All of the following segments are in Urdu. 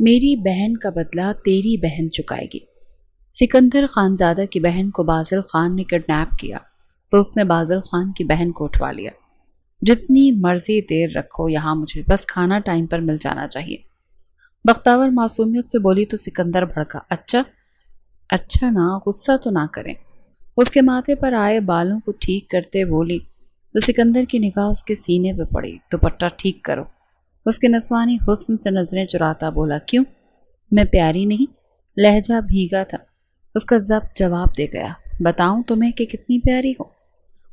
میری بہن کا بدلہ تیری بہن چکائے گی۔ سکندر خانزادہ کی بہن کو بازل خان نے کڈنیپ کیا تو اس نے بازل خان کی بہن کو اٹھوا لیا۔ جتنی مرضی دیر رکھو یہاں، مجھے بس کھانا ٹائم پر مل جانا چاہیے۔ بختاور معصومیت سے بولی تو سکندر بھڑکا۔ اچھا نا، غصہ تو نہ کریں۔ اس کے ماتھے پر آئے بالوں کو ٹھیک کرتے بولی تو سکندر کی نگاہ اس کے سینے پہ پڑی۔ دوپٹہ ٹھیک کرو۔ اس کے نسوانی حسن سے نظریں چراتا بولا، کیوں؟ میں پیاری نہیں؟ لہجہ بھیگا تھا۔ اس کا ضبط جواب دے گیا، بتاؤں تمہیں کہ کتنی پیاری ہو؟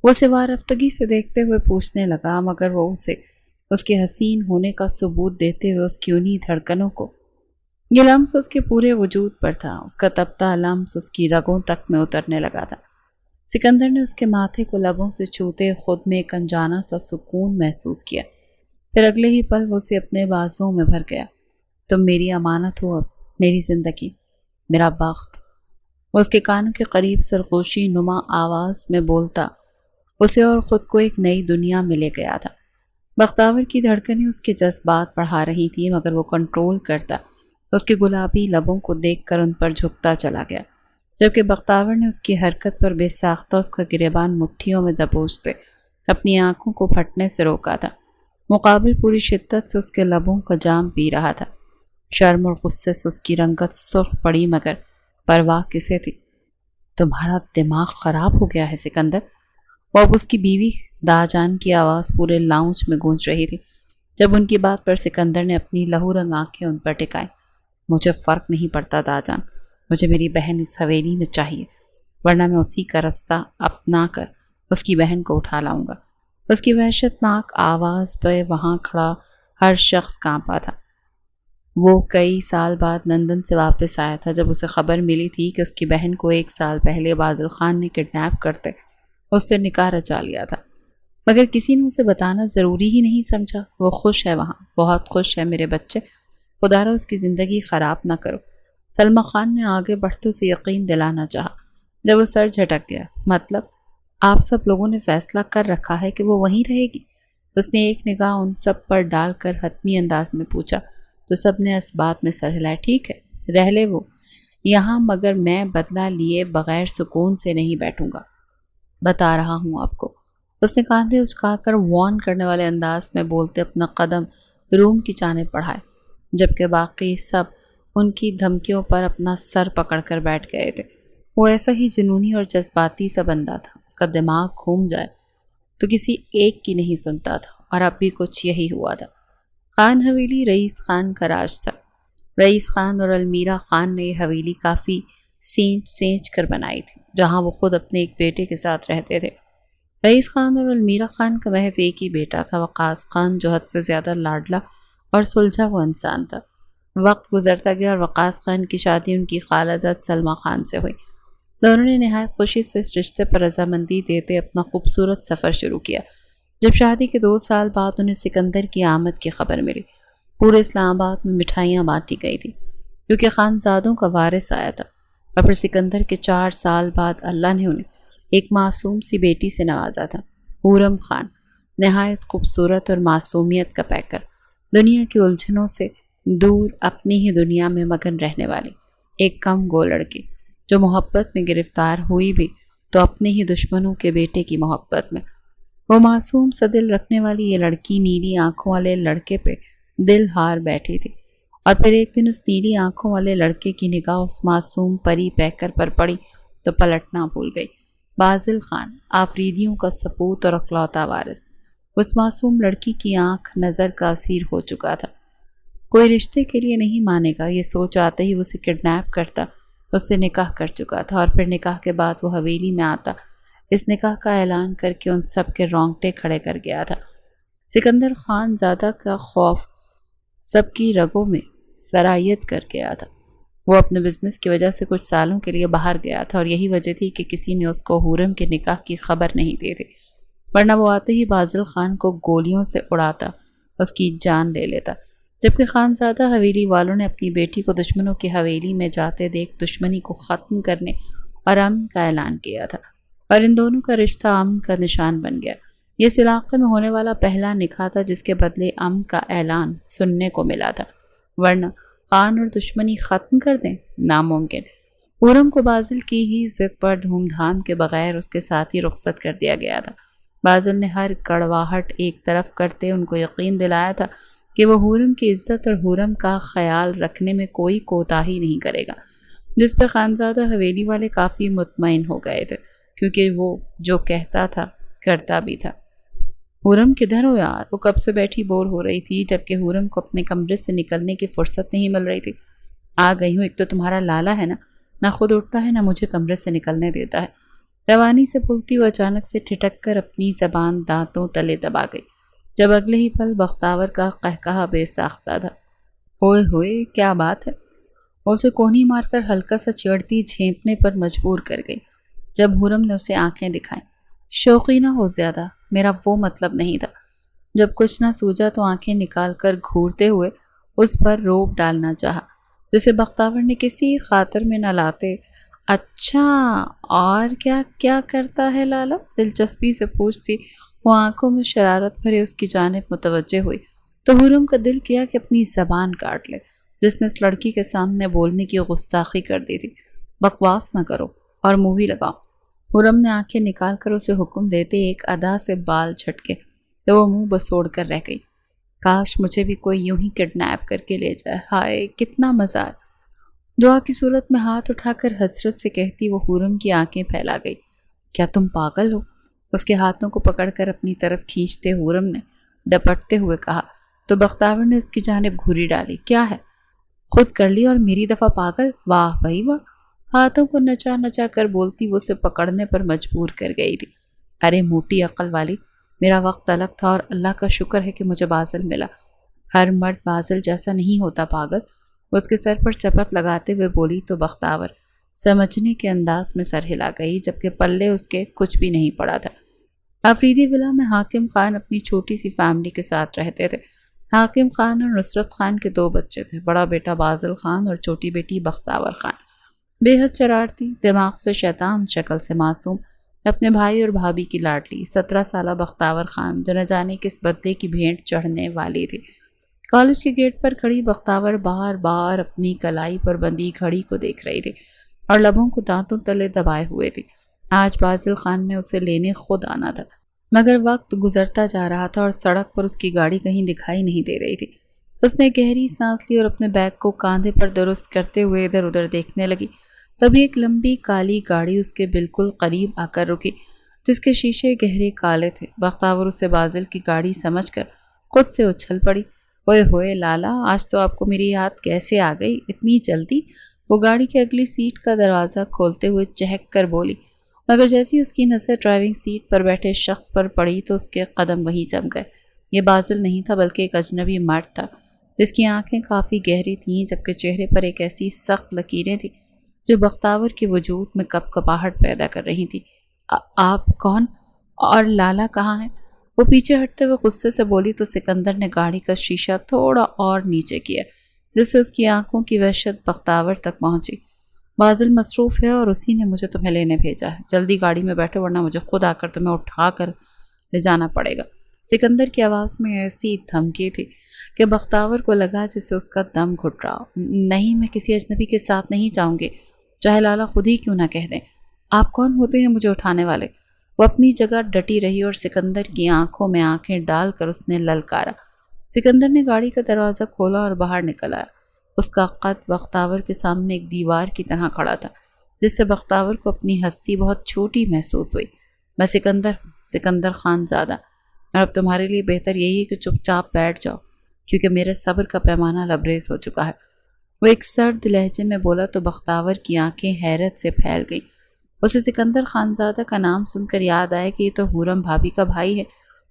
وہ سوا رفتگی سے دیکھتے ہوئے پوچھنے لگا، مگر وہ اسے اس کے حسین ہونے کا ثبوت دیتے ہوئے اس کی انہی دھڑکنوں کو۔ یہ لمس اس کے پورے وجود پر تھا، اس کا تپتا لمس اس کی رگوں تک میں اترنے لگا تھا۔ سکندر نے اس کے ماتھے کو لبوں سے چھوتے خود میں ایک انجانا سا سکون محسوس کیا، پھر اگلے ہی پل وہ اسے اپنے بازوں میں بھر گیا۔ تم میری امانت ہو، اب میری زندگی، میرا بخت۔ وہ اس کے کانوں کے قریب سرگوشی نما آواز میں بولتا اسے اور خود کو ایک نئی دنیا میں لے گیا تھا۔ بختاور کی دھڑکنیں اس کے جذبات بڑھا رہی تھیں، مگر وہ کنٹرول کرتا اس کے گلابی لبوں کو دیکھ کر ان پر جھکتا چلا گیا، جبکہ بختاور نے اس کی حرکت پر بے ساختہ اس کا گریبان مٹھیوں میں دبوچتے اپنی آنکھوں کو پھٹنے سے روکا تھا۔ مقابل پوری شدت سے اس کے لبوں کا جام پی رہا تھا۔ شرم اور غصے سے اس کی رنگت سرخ پڑی، مگر پرواہ کسے تھی؟ تمہارا دماغ خراب ہو گیا ہے سکندر؟ وہ اب اس کی بیوی دا جان کی آواز پورے لاؤنج میں گونج رہی تھی۔ جب ان کی بات پر سکندر نے اپنی لہو رنگ آنکھیں ان پر ٹکائیں، مجھے فرق نہیں پڑتا دا جان، مجھے میری بہن اس حویلی میں چاہیے، ورنہ میں اسی کا رستہ اپنا کر اس کی بہن کو اٹھا لاؤں گا۔ اس کی وحشت ناک آواز پہ وہاں کھڑا ہر شخص کانپا تھا۔ وہ کئی سال بعد لندن سے واپس آیا تھا، جب اسے خبر ملی تھی کہ اس کی بہن کو 1 سال پہلے بازل خان نے کڈنیپ کرتے اس سے نکاح رچا لیا تھا، مگر کسی نے اسے بتانا ضروری ہی نہیں سمجھا۔ وہ خوش ہے وہاں، بہت خوش ہے میرے بچے، خدا را اس کی زندگی خراب نہ کرو۔ سلما خان نے آگے بڑھتے اسے یقین دلانا چاہا، جب وہ سر جھٹک گیا۔ مطلب آپ سب لوگوں نے فیصلہ کر رکھا ہے کہ وہ وہیں رہے گی؟ اس نے ایک نگاہ ان سب پر ڈال کر حتمی انداز میں پوچھا، تو سب نے اس بات میں سر ہلایا۔ ٹھیک ہے، رہ لے وہ یہاں، مگر میں بدلہ لیے بغیر سکون سے نہیں بیٹھوں گا، بتا رہا ہوں آپ کو۔ اس نے کاندھے اچکا کر وارن کرنے والے انداز میں بولتے اپنا قدم روم کی جانب بڑھائے، جبکہ باقی سب ان کی دھمکیوں پر اپنا سر پکڑ کر بیٹھ گئے تھے۔ وہ ایسا ہی جنونی اور جذباتی سا بندہ تھا، اس کا دماغ گھوم جائے تو کسی ایک کی نہیں سنتا تھا، اور اب بھی کچھ یہی ہوا تھا۔ خان حویلی رئیس خان کا راج تھا۔ رئیس خان اور المیرا خان نے یہ حویلی کافی سینچ کر بنائی تھی، جہاں وہ خود اپنے ایک بیٹے کے ساتھ رہتے تھے۔ رئیس خان اور المیرا خان کا محض ایک ہی بیٹا تھا، وقاص خان، جو حد سے زیادہ لاڈلا اور سلجھا ہوا انسان تھا۔ وقت گزرتا گیا اور وقاص خان کی شادی ان کی خالہ زاد سلما خان سے ہوئی۔ دونوں نے نہایت خوشی سے اس رشتے پر رضامندی دیتے اپنا خوبصورت سفر شروع کیا۔ جب شادی کے 2 سال بعد انہیں سکندر کی آمد کی خبر ملی، پورے اسلام آباد میں مٹھائیاں بانٹی گئی تھی، کیونکہ خانزادوں کا وارث آیا تھا۔ اور پھر سکندر کے 4 سال بعد اللہ نے انہیں ایک معصوم سی بیٹی سے نوازا تھا، حورم خان، نہایت خوبصورت اور معصومیت کا پیکر، دنیا کی الجھنوں سے دور اپنی ہی دنیا میں مگن رہنے والی ایک کم گو لڑکی، جو محبت میں گرفتار ہوئی بھی تو اپنے ہی دشمنوں کے بیٹے کی محبت میں۔ وہ معصوم سا دل رکھنے والی یہ لڑکی نیلی آنکھوں والے لڑکے پہ دل ہار بیٹھی تھی، اور پھر ایک دن اس نیلی آنکھوں والے لڑکے کی نگاہ اس معصوم پری پیکر پر پڑی تو پلٹنا بھول گئی۔ بازل خان، آفریدیوں کا سپوت اور اکلوتا وارث، اس معصوم لڑکی کی آنکھ نظر کا اسیر ہو چکا تھا۔ کوئی رشتے کے لیے نہیں مانے گا، یہ سوچ آتے ہی اسے کڈنیپ کرتا، اس سے نکاح کر چکا تھا، اور پھر نکاح کے بعد وہ حویلی میں آتا، اس نکاح کا اعلان کر کے ان سب کے رونگٹے کھڑے کر گیا تھا۔ سکندر خان زادہ کا خوف سب کی رگوں میں سرایت کر گیا تھا۔ وہ اپنے بزنس کی وجہ سے کچھ سالوں کے لیے باہر گیا تھا، اور یہی وجہ تھی کہ کسی نے اس کو حورم کے نکاح کی خبر نہیں دی تھی، ورنہ وہ آتے ہی بازل خان کو گولیوں سے اڑاتا، اس کی جان لے لیتا۔ جبکہ خانزادہ حویلی والوں نے اپنی بیٹی کو دشمنوں کی حویلی میں جاتے دیکھ دشمنی کو ختم کرنے اور امن کا اعلان کیا تھا، اور ان دونوں کا رشتہ امن کا نشان بن گیا۔ یہ اس علاقے میں ہونے والا پہلا نکاح تھا جس کے بدلے امن کا اعلان سننے کو ملا تھا۔ ورنہ خان اور دشمنی ختم کر دیں؟ ناممکن۔ خرم کو بازل کی ہی ضد پر دھوم دھام کے بغیر اس کے ساتھ ہی رخصت کر دیا گیا تھا۔ بازل نے ہر کڑواہٹ ایک طرف کرتے ان کو یقین دلایا تھا کہ وہ خرم کی عزت اور خرم کا خیال رکھنے میں کوئی کوتاہی نہیں کرے گا، جس پر خانزادہ حویلی والے کافی مطمئن ہو گئے تھے، کیونکہ وہ جو کہتا تھا کرتا بھی تھا۔ خرم کدھر ہو یار؟ وہ کب سے بیٹھی بور ہو رہی تھی، جبکہ خرم کو اپنے کمرے سے نکلنے کی فرصت نہیں مل رہی تھی۔ آ گئی ہوں، ایک تو تمہارا لالا ہے نا، نہ خود اٹھتا ہے نہ مجھے کمرے سے نکلنے دیتا ہے۔ روانی سے بولتی وہ اچانک سے ٹھٹک کر اپنی زبان دانتوں تلے دبا گئی، جب اگلے ہی پل بختاور کا قہقہا بے ساختہ تھا۔ ہوئے ہوئے کیا بات ہے؟ اسے کونی مار کر ہلکا سا چڑھتی جھینپنے پر مجبور کر گئی، جب خرم نے اسے آنکھیں دکھائیں۔ شوقی نہ ہو زیادہ، میرا وہ مطلب نہیں تھا۔ جب کچھ نہ سوجا تو آنکھیں نکال کر گھورتے ہوئے اس پر روب ڈالنا چاہا، جسے بختاور نے کسی خاطر میں نہ لاتے۔ اچھا، اور کیا کیا کرتا ہے لالا؟ دلچسپی سے پوچھتی وہ آنکھوں میں شرارت بھرے اس کی جانب متوجہ ہوئی تو خرم کا دل کیا کہ اپنی زبان کاٹ لے، جس نے اس لڑکی کے سامنے بولنے کی گستاخی کر دی تھی۔ بکواس نہ کرو اور مووی لگاؤ۔ خرم نے آنکھیں نکال کر اسے حکم دیتے ایک ادا سے بال جھٹکے تو وہ منہ بسوڑ کر رہ گئی۔ کاش مجھے بھی کوئی یوں ہی کڈنیپ کر کے لے جائے، ہائے کتنا مزہ ہے۔ دعا کی صورت میں ہاتھ اٹھا کر حسرت سے کہتی وہ خرم کی آنکھیں پھیلا گئی۔ کیا تم پاگل ہو؟ اس کے ہاتھوں کو پکڑ کر اپنی طرف کھینچتے خرم نے ڈپٹتے ہوئے کہا تو بختاور نے اس کی جانب گھوری ڈالی۔ کیا ہے؟ خود کر لی اور میری دفعہ پاگل؟ واہ بھائی واہ۔ ہاتھوں کو نچا نچا کر بولتی وہ اسے پکڑنے پر مجبور کر گئی تھی۔ ارے موٹی عقل والی، میرا وقت الگ تھا اور اللہ کا شکر ہے کہ مجھے بازل ملا۔ ہر مرد بازل جیسا نہیں ہوتا پاگل۔ اس کے سر پر چپت لگاتے ہوئے بولی تو بختاور سمجھنے کے انداز میں سر ہلا گئی، جبکہ پلے اس کے کچھ بھی نہیں پڑا تھا۔ آفریدی ولا میں حاکم خان اپنی چھوٹی سی فیملی کے ساتھ رہتے تھے۔ حاکم خان اور نصرت خان کے 2 بچے تھے، بڑا بیٹا بازل خان اور چھوٹی بیٹی بختاور خان۔ بے حد شرارتی، دماغ سے شیطان، شکل سے معصوم، اپنے بھائی اور بھابھی کی لاڈلی 17 سالہ بختاور خان جو نہ جانے کس بدلے کی بھینٹ چڑھنے والی تھی۔ کالج کے گیٹ پر کھڑی بختاور بار بار اپنی کلائی پر بندھی گھڑی کو دیکھ رہی تھی اور لبوں کو دانتوں تلے دبائے ہوئے تھی۔ آج بازل خان نے اسے لینے خود آنا تھا، مگر وقت گزرتا جا رہا تھا اور سڑک پر اس کی گاڑی کہیں دکھائی نہیں دے رہی تھی۔ اس نے گہری سانس لی اور اپنے بیگ کو کاندھے پر درست کرتے ہوئے ادھر ادھر دیکھنے لگی۔ تبھی ایک لمبی کالی گاڑی اس کے بالکل قریب آ کر رکی، جس کے شیشے گہرے کالے تھے۔ بختاور اسے بازل کی گاڑی سمجھ کر خود سے اچھل پڑی۔ اوئے ہوئے لالا، آج تو آپ کو میری یاد کیسے آ گئی اتنی جلدی؟ وہ گاڑی کی اگلی سیٹ کا دروازہ کھولتے ہوئے چہک کر بولی، مگر جیسی اس کی نظر ڈرائیونگ سیٹ پر بیٹھے شخص پر پڑی تو اس کے قدم وہیں جم گئے۔ یہ بازل نہیں تھا بلکہ ایک اجنبی مرد تھا، جس کی آنکھیں کافی گہری تھیں، جبکہ چہرے پر ایک ایسی سخت لکیریں تھیں جو بختاور کے وجود میں کپ کپاہٹ پیدا کر رہی تھی۔ آپ کون؟ اور لالا کہاں ہے؟ وہ پیچھے ہٹتے ہوئے غصے سے بولی تو سکندر نے گاڑی کا شیشہ تھوڑا اور نیچے کیا، جس سے اس کی آنکھوں کی وحشت بختاور تک پہنچی۔ بازل مصروف ہے اور اسی نے مجھے تمہیں لینے بھیجا ہے، جلدی گاڑی میں بیٹھو ورنہ مجھے خود آ کر تمہیں اٹھا کر لے جانا پڑے گا۔ سکندر کی آواز میں ایسی دھمکی تھی کہ بختاور کو لگا جسے اس کا دم گھٹ رہا۔ نہیں، میں کسی اجنبی کے ساتھ نہیں جاؤں گی، چاہے لالا خود ہی کیوں نہ کہہ دیں۔ آپ کون ہوتے ہیں مجھے اٹھانے والے؟ وہ اپنی جگہ ڈٹی رہی اور سکندر کی آنکھوں میں آنکھیں ڈال کر اس نے للکارا۔ سکندر نے گاڑی کا دروازہ کھولا اور باہر نکل آیا۔ اس کا قد بختاور کے سامنے ایک دیوار کی طرح کھڑا تھا، جس سے بختاور کو اپنی ہستی بہت چھوٹی محسوس ہوئی۔ میں سکندر ہوں، سکندر خان زادہ، اور اب تمہارے لیے بہتر یہی ہے کہ چپ چاپ بیٹھ جاؤ، کیونکہ میرے صبر کا پیمانہ لبریز ہو چکا ہے۔ وہ ایک سرد لہجے میں بولا تو بختاور کی آنکھیں حیرت سے پھیل گئیں۔ اسے سکندر خانزادہ کا نام سن کر یاد آیا کہ یہ تو خرم بھابھی کا بھائی ہے،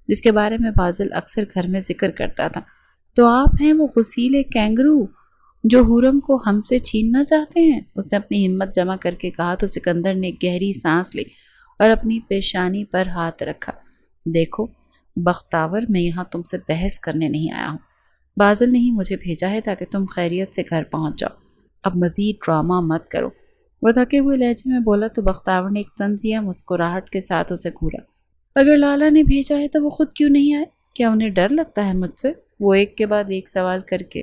جس کے بارے میں بازل اکثر گھر میں ذکر کرتا تھا۔ تو آپ ہیں وہ غسیل کینگرو جو خرم کو ہم سے چھیننا چاہتے ہیں؟ اس نے اپنی ہمت جمع کر کے کہا تو سکندر نے گہری سانس لی اور اپنی پیشانی پر ہاتھ رکھا۔ دیکھو بختاور، میں یہاں تم سے بحث کرنے نہیں آیا ہوں۔ بازل نے ہی مجھے بھیجا ہے تاکہ تم خیریت سے گھر پہنچ جاؤ۔ اب مزید ڈرامہ مت کرو۔ وہ تھکے ہوئے لہجے میں بولا تو بختاور نے ایک طنزیہ مسکراہٹ کے ساتھ اسے گھورا۔ اگر لالا نے بھیجا ہے تو وہ خود کیوں نہیں آئے؟ کیا انہیں ڈر لگتا ہے مجھ سے؟ وہ ایک کے بعد ایک سوال کر کے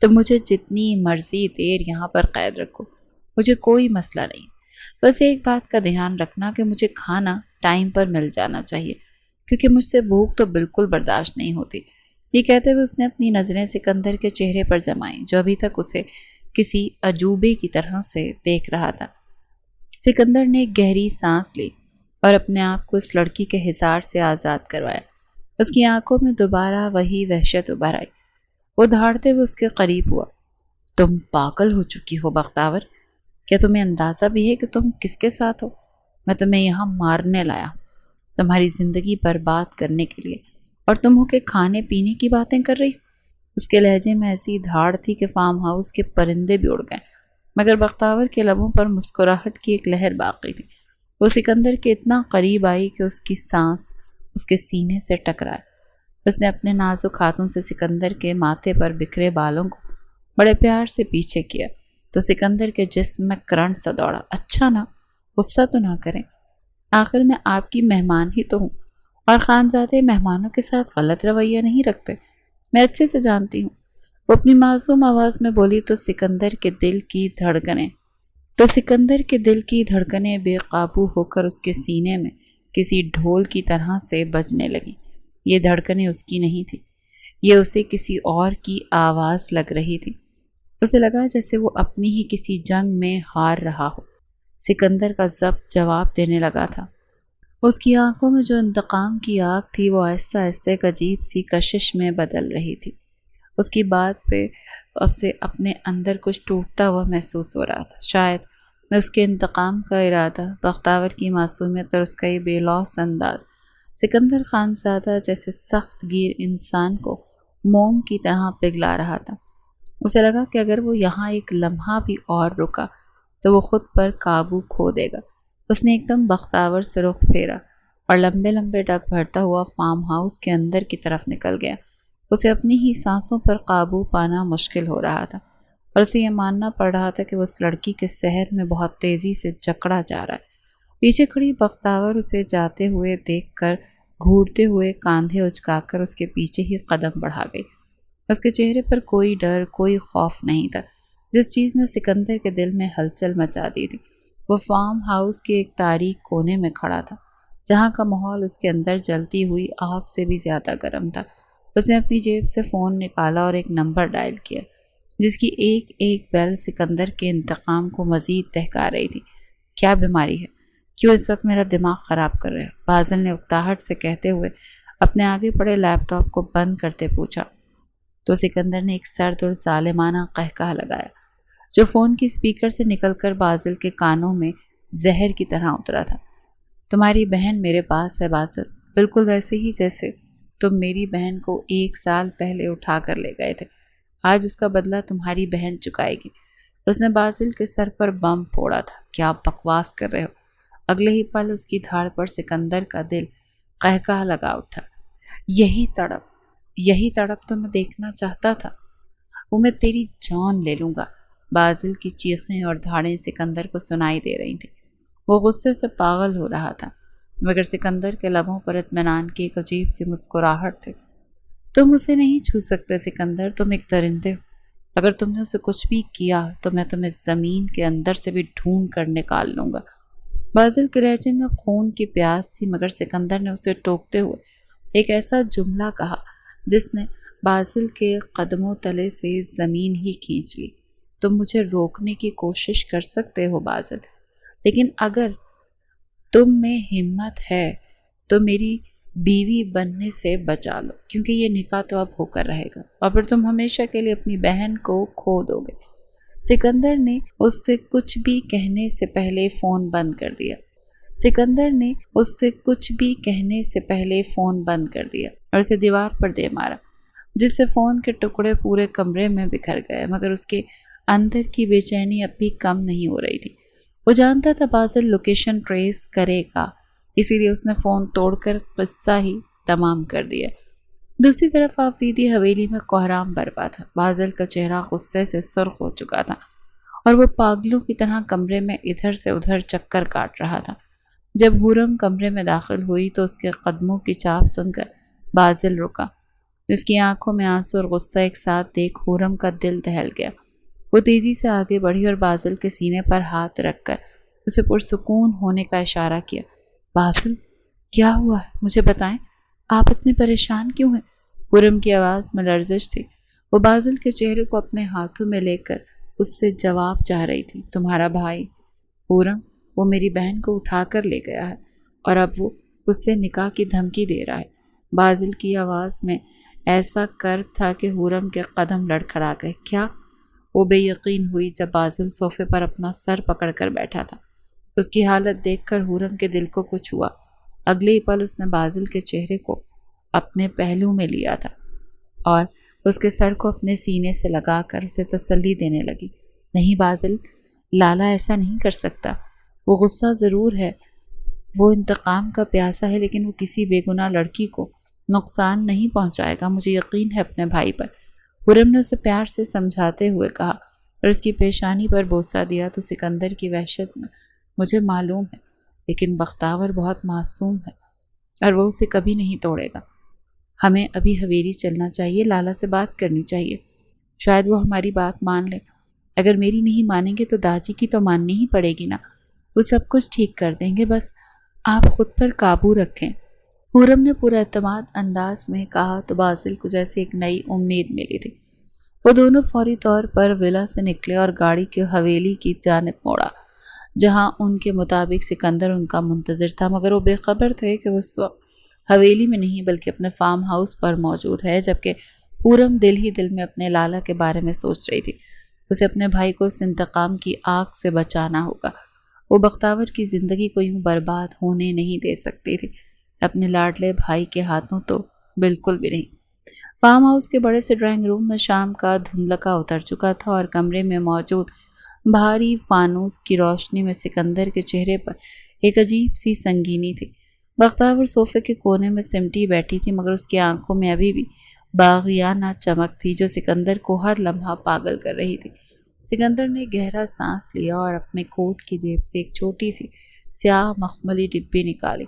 تو مجھے جتنی مرضی دیر یہاں پر قید رکھو، مجھے کوئی مسئلہ نہیں۔ بس ایک بات کا دھیان رکھنا کہ مجھے کھانا ٹائم پر مل جانا چاہیے، کیونکہ مجھ سے بھوک تو بالکل برداشت نہیں ہوتی۔ یہ کہتے ہوئے اس نے اپنی نظریں سکندر کے چہرے پر جمائیں، جو ابھی تک اسے کسی عجوبے کی طرح سے دیکھ رہا تھا۔ سکندر نے ایک گہری سانس لی اور اپنے آپ کو اس لڑکی کے حصار سے آزاد کروایا۔ اس کی آنکھوں میں دوبارہ وہی وحشت ابھر آئی۔ وہ دھاڑتے ہوئے اس کے قریب ہوا۔ تم پاگل ہو چکی ہو بختاور، کیا تمہیں اندازہ بھی ہے کہ تم کس کے ساتھ ہو؟ میں تمہیں یہاں مارنے لایا ہوں، تمہاری زندگی برباد کرنے کے لیے، اور تم ہو کے کھانے پینے کی باتیں کر رہی ہو۔ اس کے لہجے میں ایسی دھاڑ تھی کہ فارم ہاؤس کے پرندے بھی اڑ گئے، مگر بختاور کے لبوں پر مسکراہٹ کی ایک لہر باقی تھی۔ وہ سکندر کے اتنا قریب آئی کہ اس کی سانس اس کے سینے سے ٹکرائے۔ اس نے اپنے نازک ہاتھوں سے سکندر کے ماتھے پر بکھرے بالوں کو بڑے پیار سے پیچھے کیا تو سکندر کے جسم میں کرنٹ سا دوڑا۔ اچھا نا، غصہ تو نہ کریں، آخر میں آپ کی مہمان ہی تو ہوں، اور خانزادے مہمانوں کے ساتھ غلط رویہ نہیں رکھتے، میں اچھے سے جانتی ہوں۔ وہ اپنی معصوم آواز میں بولی تو سکندر کے دل کی دھڑکنیں بے قابو ہو کر اس کے سینے میں کسی ڈھول کی طرح سے بجنے لگیں۔ یہ دھڑکنیں اس کی نہیں تھی، یہ اسے کسی اور کی آواز لگ رہی تھی۔ اسے لگا جیسے وہ اپنی ہی کسی جنگ میں ہار رہا ہو۔ سکندر کا ضبط جواب دینے لگا تھا۔ اس کی آنکھوں میں جو انتقام کی آگ تھی وہ آہستہ آہستہ ایک عجیب سی کشش میں بدل رہی تھی۔ اس کی بات پہ اسے اپنے اندر کچھ ٹوٹتا ہوا محسوس ہو رہا تھا۔ شاید میں اس کے انتقام کا ارادہ، بختاور کی معصومیت اور اس کا یہ بے لوث انداز سکندر خانزادہ جیسے سخت گیر انسان کو موم کی طرح پگھلا رہا تھا۔ اسے لگا کہ اگر وہ یہاں ایک لمحہ بھی اور رکا تو وہ خود پر قابو کھو دے گا۔ اس نے ایک دم بختاور سے رخ پھیرا اور لمبے لمبے ڈگ بھرتا ہوا فارم ہاؤس کے اندر کی طرف نکل گیا۔ اسے اپنی ہی سانسوں پر قابو پانا مشکل ہو رہا تھا، اور اسے یہ ماننا پڑ رہا تھا کہ وہ اس لڑکی کے سحر میں بہت تیزی سے جکڑا جا رہا ہے۔ پیچھے کھڑی بختاور اسے جاتے ہوئے دیکھ کر گھورتے ہوئے کاندھے اچکا کر اس کے پیچھے ہی قدم بڑھا گئی۔ اس کے چہرے پر کوئی ڈر، کوئی خوف نہیں تھا۔ جس چیز نے سکندر کے دل میں ہلچل مچا دی تھی وہ فارم ہاؤس کے ایک تاریک کونے میں کھڑا تھا، جہاں کا ماحول اس کے اندر جلتی ہوئی آگ سے بھی زیادہ گرم تھا۔ اس نے اپنی جیب سے فون نکالا اور ایک نمبر ڈائل کیا، جس کی ایک ایک بیل سکندر کے انتقام کو مزید دہکا رہی تھی۔ کیا بیماری ہے؟ کیوں اس وقت میرا دماغ خراب کر رہے ہیں؟ بازل نے اکتاہٹ سے کہتے ہوئے اپنے آگے پڑے لیپ ٹاپ کو بند کرتے پوچھا تو سکندر نے ایک سرد اور ظالمانہ قہقہ لگایا جو فون کی اسپیکر سے نکل کر بازل کے کانوں میں زہر کی طرح اترا تھا۔ تمہاری بہن میرے پاس ہے بازل، بالکل ویسے ہی جیسے تم میری بہن کو 1 سال پہلے اٹھا کر لے گئے تھے۔ آج اس کا بدلہ تمہاری بہن چکائے گی۔ اس نے بازل کے سر پر بم پھوڑا تھا۔ کیا بکواس کر رہے ہو؟ اگلے ہی پل اس کی دھاڑ پر سکندر کا دل قہقہ لگا اٹھا۔ یہی تڑپ تو میں دیکھنا چاہتا تھا، وہ میں تیری جان لے لوں گا۔ بازل کی چیخیں اور دھاڑیں سکندر کو سنائی دے رہی تھیں۔ وہ غصے سے پاگل ہو رہا تھا، مگر سکندر کے لبوں پر اطمینان کی ایک عجیب سی مسکراہٹ تھی۔ تم اسے نہیں چھو سکتے سکندر، تم ایک درندے ہو۔ اگر تم نے اسے کچھ بھی کیا تو میں تمہیں زمین کے اندر سے بھی ڈھونڈ کر نکال لوں گا۔ بازل کے لہجے میں خون کی پیاس تھی، مگر سکندر نے اسے ٹوکتے ہوئے ایک ایسا جملہ کہا جس نے بازل کے قدموں تلے سے زمین ہی کھینچ لی۔ تم مجھے روکنے کی کوشش کر سکتے ہو بازل، لیکن اگر تم میں ہمت ہے تو میری بیوی بننے سے بچا لو، کیونکہ یہ نکاح تو اب ہو کر رہے گا اور پھر تم ہمیشہ کے لیے اپنی بہن کو کھو دو گے۔ سکندر نے اس سے کچھ بھی کہنے سے پہلے فون بند کر دیا اور اسے دیوار پر دے مارا، جس سے فون کے ٹکڑے پورے کمرے میں بکھر گئے، مگر اس کے اندر کی بے چینی اب بھی کم نہیں ہو رہی تھی۔ وہ جانتا تھا بازل لوکیشن ٹریس کرے گا، اسی لیے اس نے فون توڑ کر قصہ ہی تمام کر دیا۔ دوسری طرف آفریدی حویلی میں کوہرام برپا تھا۔ بازل کا چہرہ غصے سے سرخ ہو چکا تھا اور وہ پاگلوں کی طرح کمرے میں ادھر سے ادھر چکر کاٹ رہا تھا۔ جب حورم کمرے میں داخل ہوئی تو اس کے قدموں کی چاپ سن کر بازل رکا۔ جس کی آنکھوں میں آنسو اور غصہ ایک ساتھ دیکھ حورم کا دل دہل گیا۔ وہ تیزی سے آگے بڑھی اور بازل کے سینے پر ہاتھ رکھ کر اسے پرسکون ہونے کا اشارہ کیا۔ بازل، کیا ہوا ہے؟ مجھے بتائیں، آپ اتنے پریشان کیوں ہیں؟ حورم کی آواز میں لرزش تھی۔ وہ بازل کے چہرے کو اپنے ہاتھوں میں لے کر اس سے جواب چاہ رہی تھی۔ تمہارا بھائی حورم، وہ میری بہن کو اٹھا کر لے گیا ہے اور اب وہ اس سے نکاح کی دھمکی دے رہا ہے۔ بازل کی آواز میں ایسا کرب تھا کہ حورم کے قدم لڑکھڑا گئے۔ کیا؟ وہ بے یقین ہوئی جب بازل صوفے پر اپنا سر پکڑ کر بیٹھا تھا۔ اس کی حالت دیکھ کر حورم کے دل کو کچھ ہوا۔ اگلے ہی پل اس نے بازل کے چہرے کو اپنے پہلو میں لیا تھا اور اس کے سر کو اپنے سینے سے لگا کر اسے تسلی دینے لگی۔ نہیں بازل، لالا ایسا نہیں کر سکتا۔ وہ غصہ ضرور ہے، وہ انتقام کا پیاسا ہے، لیکن وہ کسی بے گناہ لڑکی کو نقصان نہیں پہنچائے گا۔ مجھے یقین ہے اپنے بھائی پر۔ حورم نے اسے پیار سے سمجھاتے ہوئے کہا اور اس کی پیشانی پر بوسہ دیا تو سکندر کی وحشت میں مجھے معلوم ہے، لیکن بختاور بہت معصوم ہے اور وہ اسے کبھی نہیں توڑے گا۔ ہمیں ابھی حویلی چلنا چاہیے، لالا سے بات کرنی چاہیے، شاید وہ ہماری بات مان لے۔ اگر میری نہیں مانیں گے تو داجی کی تو ماننی ہی پڑے گی نا، وہ سب کچھ ٹھیک کر دیں گے، بس آپ خود پر قابو رکھیں۔ حورم نے پورا اعتماد انداز میں کہا تو بازل کو جیسے ایک نئی امید ملی تھی۔ وہ دونوں فوری طور پر ولا سے نکلے اور گاڑی کے حویلی کی جانب موڑا، جہاں ان کے مطابق سکندر ان کا منتظر تھا، مگر وہ بے خبر تھے کہ وہ اس وقت حویلی میں نہیں بلکہ اپنے فارم ہاؤس پر موجود ہے، جبکہ حورم دل ہی دل میں اپنے لالا کے بارے میں سوچ رہی تھی۔ اسے اپنے بھائی کو اس انتقام کی آگ سے بچانا ہوگا۔ وہ بختاور کی زندگی کو یوں برباد ہونے نہیں دے سکتی تھی، اپنے لاڈلے بھائی کے ہاتھوں تو بالکل بھی نہیں۔ فارم ہاؤس کے بڑے سے ڈرائنگ روم میں شام کا دھندلکا اتر چکا تھا اور کمرے میں موجود بھاری فانوس کی روشنی میں سکندر کے چہرے پر ایک عجیب سی سنگینی تھی۔ بختاور صوفے کے کونے میں سمٹی بیٹھی تھی، مگر اس کی آنکھوں میں ابھی بھی باغیانہ چمک تھی جو سکندر کو ہر لمحہ پاگل کر رہی تھی۔ سکندر نے گہرا سانس لیا اور اپنے کوٹ کی جیب سے ایک چھوٹی سی سیاہ مخملی ڈبی نکالی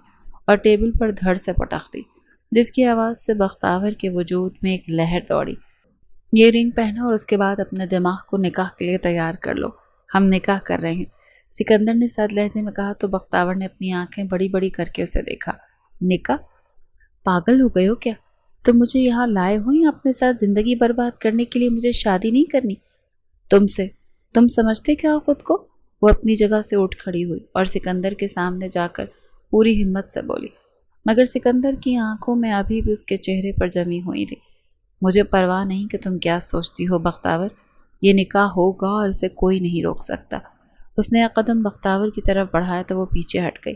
اور ٹیبل پر دھڑ سے پٹخ دی، جس کی آواز سے بختاور کے وجود میں ایک لہر دوڑی۔ یہ رنگ پہنو اور اس کے بعد اپنے دماغ کو نکاح کے لیے تیار کر لو، ہم نکاح کر رہے ہیں، سکندر نے سرد لہجے میں کہا تو بختاور نے اپنی آنکھیں بڑی بڑی کر کے اسے دیکھا۔ نکاح؟ پاگل ہو گئے ہو کیا؟ تم مجھے یہاں لائے ہو یا اپنے ساتھ زندگی برباد کرنے کے لیے مجھے شادی نہیں کرنی؟ تم سمجھتے کیا ہو خود کو؟ وہ اپنی جگہ سے اٹھ کھڑی ہوئی اور سکندر کے سامنے جا کر پوری ہمت سے بولی، مگر سکندر کی آنکھوں میں ابھی بھی اس کے چہرے پر جمی ہوئی تھی۔ مجھے پرواہ نہیں کہ تم کیا سوچتی ہو بختاور، یہ نکاح ہوگا اور اسے کوئی نہیں روک سکتا۔ اس نے ایک قدم بختاور کی طرف بڑھایا تو وہ پیچھے ہٹ گئی۔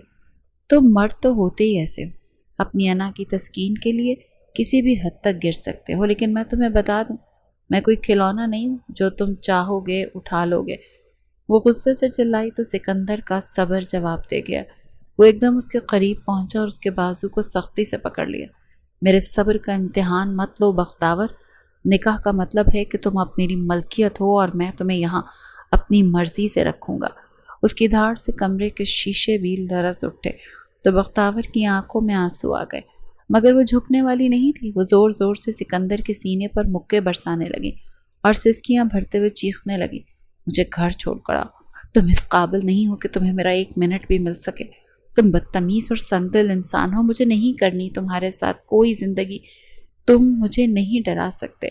تم مرد تو ہوتے ہی ایسے ہو، اپنی انا کی تسکین کے لیے کسی بھی حد تک گر سکتے ہو، لیکن میں تمہیں بتا دوں، میں کوئی کھلونا نہیں ہوں جو تم چاہو گے اٹھا لو گے۔ وہ غصے سے چلائی تو سکندر کا صبر جواب دے گیا۔ وہ ایک دم اس کے قریب پہنچا اور اس کے بازو کو سختی سے پکڑ لیا۔ میرے صبر کا امتحان مت لو بختاور، نکاح کا مطلب ہے کہ تم اب میری ملکیت ہو اور میں تمہیں یہاں اپنی مرضی سے رکھوں گا۔ اس کی دھاڑ سے کمرے کے شیشے بھی لرز اٹھے تو بختاور کی آنکھوں میں آنسو آ گئے، مگر وہ جھکنے والی نہیں تھی۔ وہ زور زور سے سکندر کے سینے پر مکے برسانے لگی اور سسکیاں بھرتے ہوئے چیخنے لگی، مجھے گھر چھوڑ کر آؤ، تم اس قابل نہیں ہو کہ تمہیں میرا ایک منٹ بھی مل سکے، تم بدتمیز اور سنگدل انسان ہو، مجھے نہیں کرنی تمہارے ساتھ کوئی زندگی، تم مجھے نہیں ڈرا سکتے۔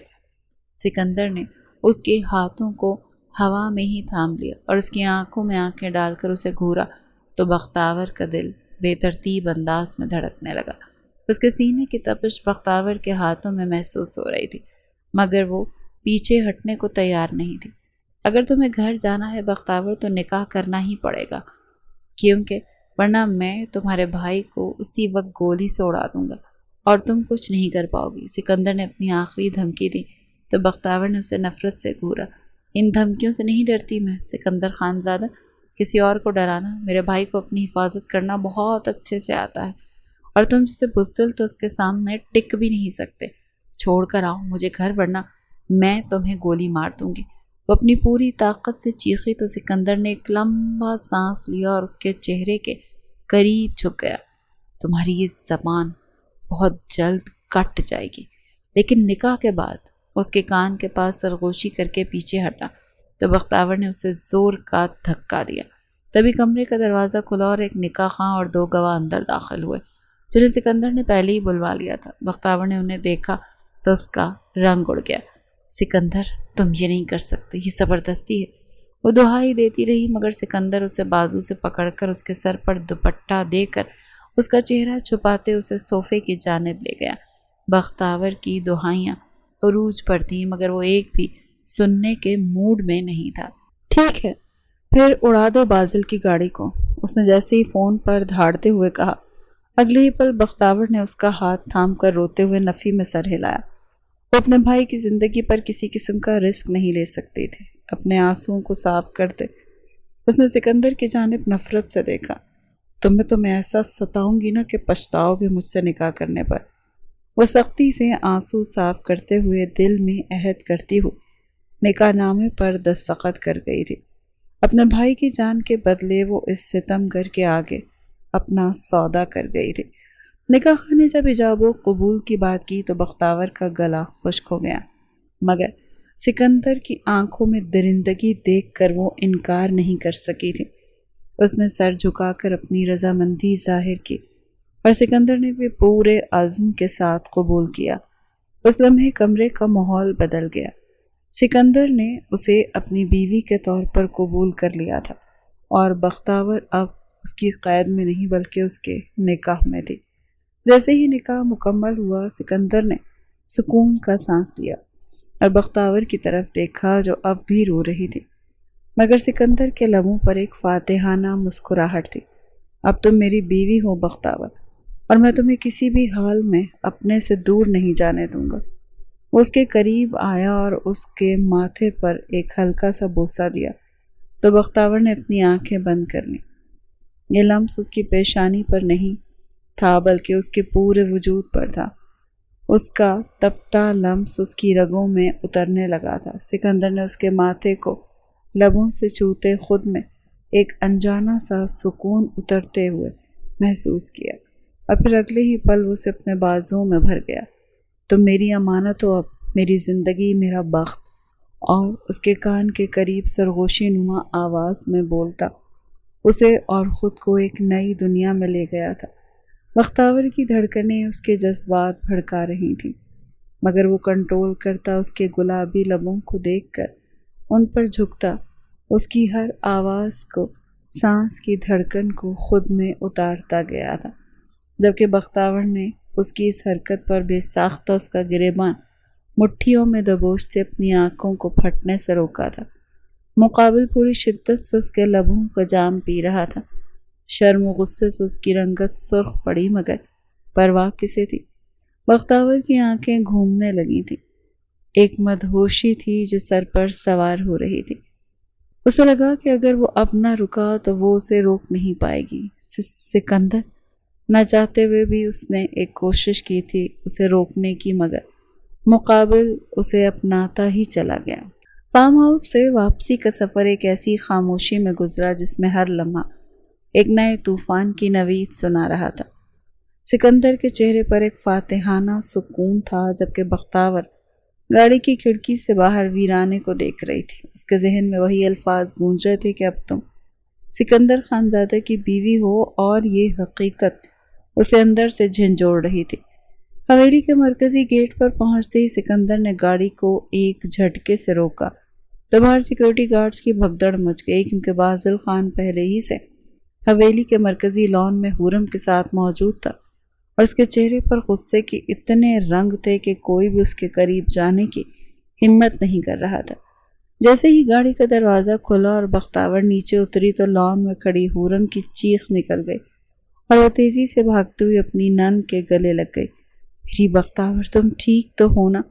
سکندر نے اس کے ہاتھوں کو ہوا میں ہی تھام لیا اور اس کی آنکھوں میں آنکھیں ڈال کر اسے گھورا تو بختاور کا دل بے ترتیب انداز میں دھڑکنے لگا۔ اس کے سینے کی تپش بختاور کے ہاتھوں میں محسوس ہو رہی تھی، مگر وہ پیچھے ہٹنے کو تیار نہیں تھی۔ اگر تمہیں گھر جانا ہے بختاور تو نکاح کرنا ہی پڑے گا، کیونکہ ورنہ میں تمہارے بھائی کو اسی وقت گولی سے اڑا دوں گا اور تم کچھ نہیں کر پاؤ گی۔ سکندر نے اپنی آخری دھمکی دی تو بختاور نے اسے نفرت سے گھورا۔ ان دھمکیوں سے نہیں ڈرتی میں، سکندر خانزادہ، کسی اور کو ڈرانا، میرے بھائی کو اپنی حفاظت کرنا بہت اچھے سے آتا ہے، اور تم جسے بزدل تو اس کے سامنے ٹک بھی نہیں سکتے۔ چھوڑ کر آؤ مجھے گھر ورنہ میں تمہیں گولی مار دوں گی۔ وہ اپنی پوری طاقت سے چیخی تو سکندر نے ایک لمبا سانس لیا اور اس کے چہرے کے قریب جھک گیا۔ تمہاری یہ زبان بہت جلد کٹ جائے گی، لیکن نکاح کے بعد اس کے کان کے پاس سرگوشی کر کے پیچھے ہٹا تو بختاور نے اسے زور کا دھکا دیا۔ تبھی کمرے کا دروازہ کھلا اور ایک نکاح خواں اور 2 گواہ اندر داخل ہوئے، جنہیں سکندر نے پہلے ہی بلوا لیا تھا۔ بختاور نے انہیں دیکھا تو اس کا رنگ اڑ گیا۔ سکندر، تم یہ نہیں کر سکتے، یہ زبردستی ہے۔ وہ دہائی دیتی رہی مگر سکندر اسے بازو سے پکڑ کر اس کے سر پر دوپٹہ دے کر اس کا چہرہ چھپاتے اسے صوفے کی جانب لے گیا۔ بختاور کی دہائیاں عروج پر تھیں مگر وہ ایک بھی سننے کے موڈ میں نہیں تھا۔ ٹھیک ہے، پھر اڑا دو بازل کی گاڑی کو، اس نے جیسے ہی فون پر دھاڑتے ہوئے کہا۔ اگلے ہی پل بختاور نے اس کا ہاتھ تھام کر روتے ہوئے نفی میں سر ہلایا۔ وہ اپنے بھائی کی زندگی پر کسی قسم کا رسک نہیں لے سکتے تھے۔ اپنے آنسوؤں کو صاف کرتے اس نے سکندر کی جانب نفرت سے دیکھا۔ تمہیں تو میں ایسا ستاؤں گی نا کہ پچھتاؤ گے مجھ سے نکاح کرنے پر۔ وہ سختی سے آنسو صاف کرتے ہوئے دل میں عہد کرتی ہوئی نکاح نامے پر دستخط کر گئی تھی۔ اپنے بھائی کی جان کے بدلے وہ اس ستم گر کے آگے اپنا سودا کر گئی تھی۔ نکاح خاں نے جب ایجاب و قبول کی بات کی تو بختاور کا گلا خشک ہو گیا، مگر سکندر کی آنکھوں میں درندگی دیکھ کر وہ انکار نہیں کر سکی تھی۔ اس نے سر جھکا کر اپنی رضامندی ظاہر کی اور سکندر نے بھی پورے عزم کے ساتھ قبول کیا۔ اس لمحے کمرے کا ماحول بدل گیا۔ سکندر نے اسے اپنی بیوی کے طور پر قبول کر لیا تھا اور بختاور اب اس کی قید میں نہیں بلکہ اس کے نکاح میں تھی۔ جیسے ہی نکاح مکمل ہوا سکندر نے سکون کا سانس لیا اور بختاور کی طرف دیکھا جو اب بھی رو رہی تھی، مگر سکندر کے لبوں پر ایک فاتحانہ مسکراہٹ تھی۔ اب تم میری بیوی ہو بختاور، اور میں تمہیں کسی بھی حال میں اپنے سے دور نہیں جانے دوں گا۔ وہ اس کے قریب آیا اور اس کے ماتھے پر ایک ہلکا سا بوسہ دیا تو بختاور نے اپنی آنکھیں بند کر لیں۔ یہ لمس اس کی پیشانی پر نہیں تھا بلکہ اس کے پورے وجود پر تھا۔ اس کا تپتا لمس اس کی رگوں میں اترنے لگا تھا۔ سکندر نے اس کے ماتھے کو لبوں سے چھوتے خود میں ایک انجانا سا سکون اترتے ہوئے محسوس کیا، اور پھر اگلے ہی پل اسے اپنے بازوؤں میں بھر گیا۔ تم میری امانت ہو، اب میری زندگی، میرا بخت۔ اور اس کے کان کے قریب سرگوشی نما آواز میں بولتا اسے اور خود کو ایک نئی دنیا میں لے گیا تھا۔ بختاور کی دھڑکنیں اس کے جذبات بھڑکا رہی تھیں، مگر وہ کنٹرول کرتا اس کے گلابی لبوں کو دیکھ کر ان پر جھکتا، اس کی ہر آواز کو، سانس کی دھڑکن کو خود میں اتارتا گیا تھا، جبکہ بختاور نے اس کی اس حرکت پر بے ساختہ اس کا گریباں مٹھیوں میں دبوچتے اپنی آنکھوں کو پھٹنے سے روکا تھا۔ مقابل پوری شدت سے اس کے لبوں کا جام پی رہا تھا۔ شرم و غصے سے اس کی رنگت سرخ پڑی مگر پرواہ کسے تھی۔ بختاور کی آنکھیں گھومنے لگی تھیں، ایک مدہوشی تھی جو سر پر سوار ہو رہی تھی۔ اسے لگا کہ اگر وہ اب نہ رکا تو وہ اسے روک نہیں پائے گی۔ سکندر نہ چاہتے ہوئے بھی اس نے ایک کوشش کی تھی اسے روکنے کی، مگر مقابل اسے اپناتا ہی چلا گیا۔ فارم ہاؤس سے واپسی کا سفر ایک ایسی خاموشی میں گزرا جس میں ہر لمحہ ایک نئے طوفان کی نوید سنا رہا تھا۔ سکندر کے چہرے پر ایک فاتحانہ سکون تھا، جبکہ بختاور گاڑی کی کھڑکی سے باہر ویرانے کو دیکھ رہی تھی۔ اس کے ذہن میں وہی الفاظ گونج رہے تھے کہ اب تم سکندر خانزادہ کی بیوی ہو، اور یہ حقیقت اسے اندر سے جھنجھوڑ رہی تھی۔ حویلی کے مرکزی گیٹ پر پہنچتے ہی سکندر نے گاڑی کو ایک جھٹکے سے روکا تو باہر سیکورٹی گارڈز کی بھگدڑ مچ گئی، کیونکہ بازل خان پہلے ہی سے حویلی کے مرکزی لان میں حورم کے ساتھ موجود تھا، اور اس کے چہرے پر غصے کے اتنے رنگ تھے کہ کوئی بھی اس کے قریب جانے کی ہمت نہیں کر رہا تھا۔ جیسے ہی گاڑی کا دروازہ کھلا اور بختاور نیچے اتری تو لان میں کھڑی حورم کی چیخ نکل گئی اور وہ تیزی سے بھاگتے ہوئے اپنی نند کے گلے لگ گئی۔ میری بختاور، تم ٹھیک تو ہو نا؟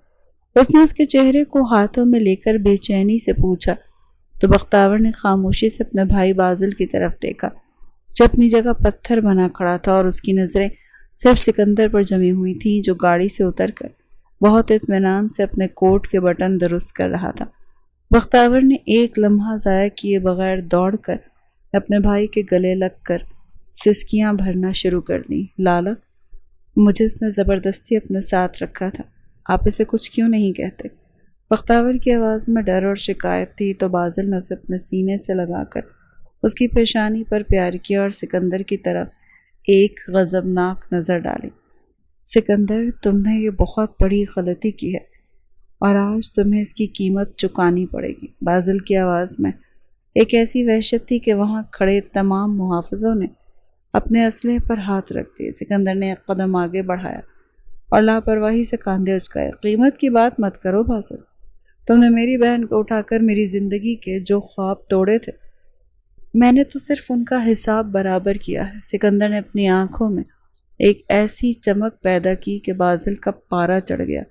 اس نے اس کے چہرے کو ہاتھوں میں لے کر بے چینی سے پوچھا تو بختاور نے خاموشی سے اپنے بھائی بازل کی طرف دیکھا جو اپنی جگہ پتھر بنا کھڑا تھا، اور اس کی نظریں صرف سکندر پر جمی ہوئی تھیں جو گاڑی سے اتر کر بہت اطمینان سے اپنے کوٹ کے بٹن درست کر رہا تھا۔ بختاور نے ایک لمحہ ضائع کیے بغیر دوڑ کر اپنے بھائی کے گلے لگ کر سسکیاں بھرنا شروع کر دیں۔ لالا، مجھے اس نے زبردستی اپنے ساتھ رکھا تھا، آپ اسے کچھ کیوں نہیں کہتے؟ بختاور کی آواز میں ڈر اور شکایت تھی تو بازل نے اسے اپنے سینے سے لگا کر اس کی پیشانی پر پیار کیا اور سکندر کی طرف ایک غضبناک نظر ڈالی۔ سکندر، تم نے یہ بہت بڑی غلطی کی ہے اور آج تمہیں اس کی قیمت چکانی پڑے گی۔ بازل کی آواز میں ایک ایسی وحشت تھی کہ وہاں کھڑے تمام محافظوں نے اپنے اسلحے پر ہاتھ رکھ دیے۔ سکندر نے ایک قدم آگے بڑھایا اور لاپرواہی سے کاندھے اچکائے۔ قیمت کی بات مت کرو بازل، تم نے میری بہن کو اٹھا کر میری زندگی کے جو خواب توڑے تھے، میں نے تو صرف ان کا حساب برابر کیا ہے۔ سکندر نے اپنی آنکھوں میں ایک ایسی چمک پیدا کی کہ بازل کا پارا چڑھ گیا۔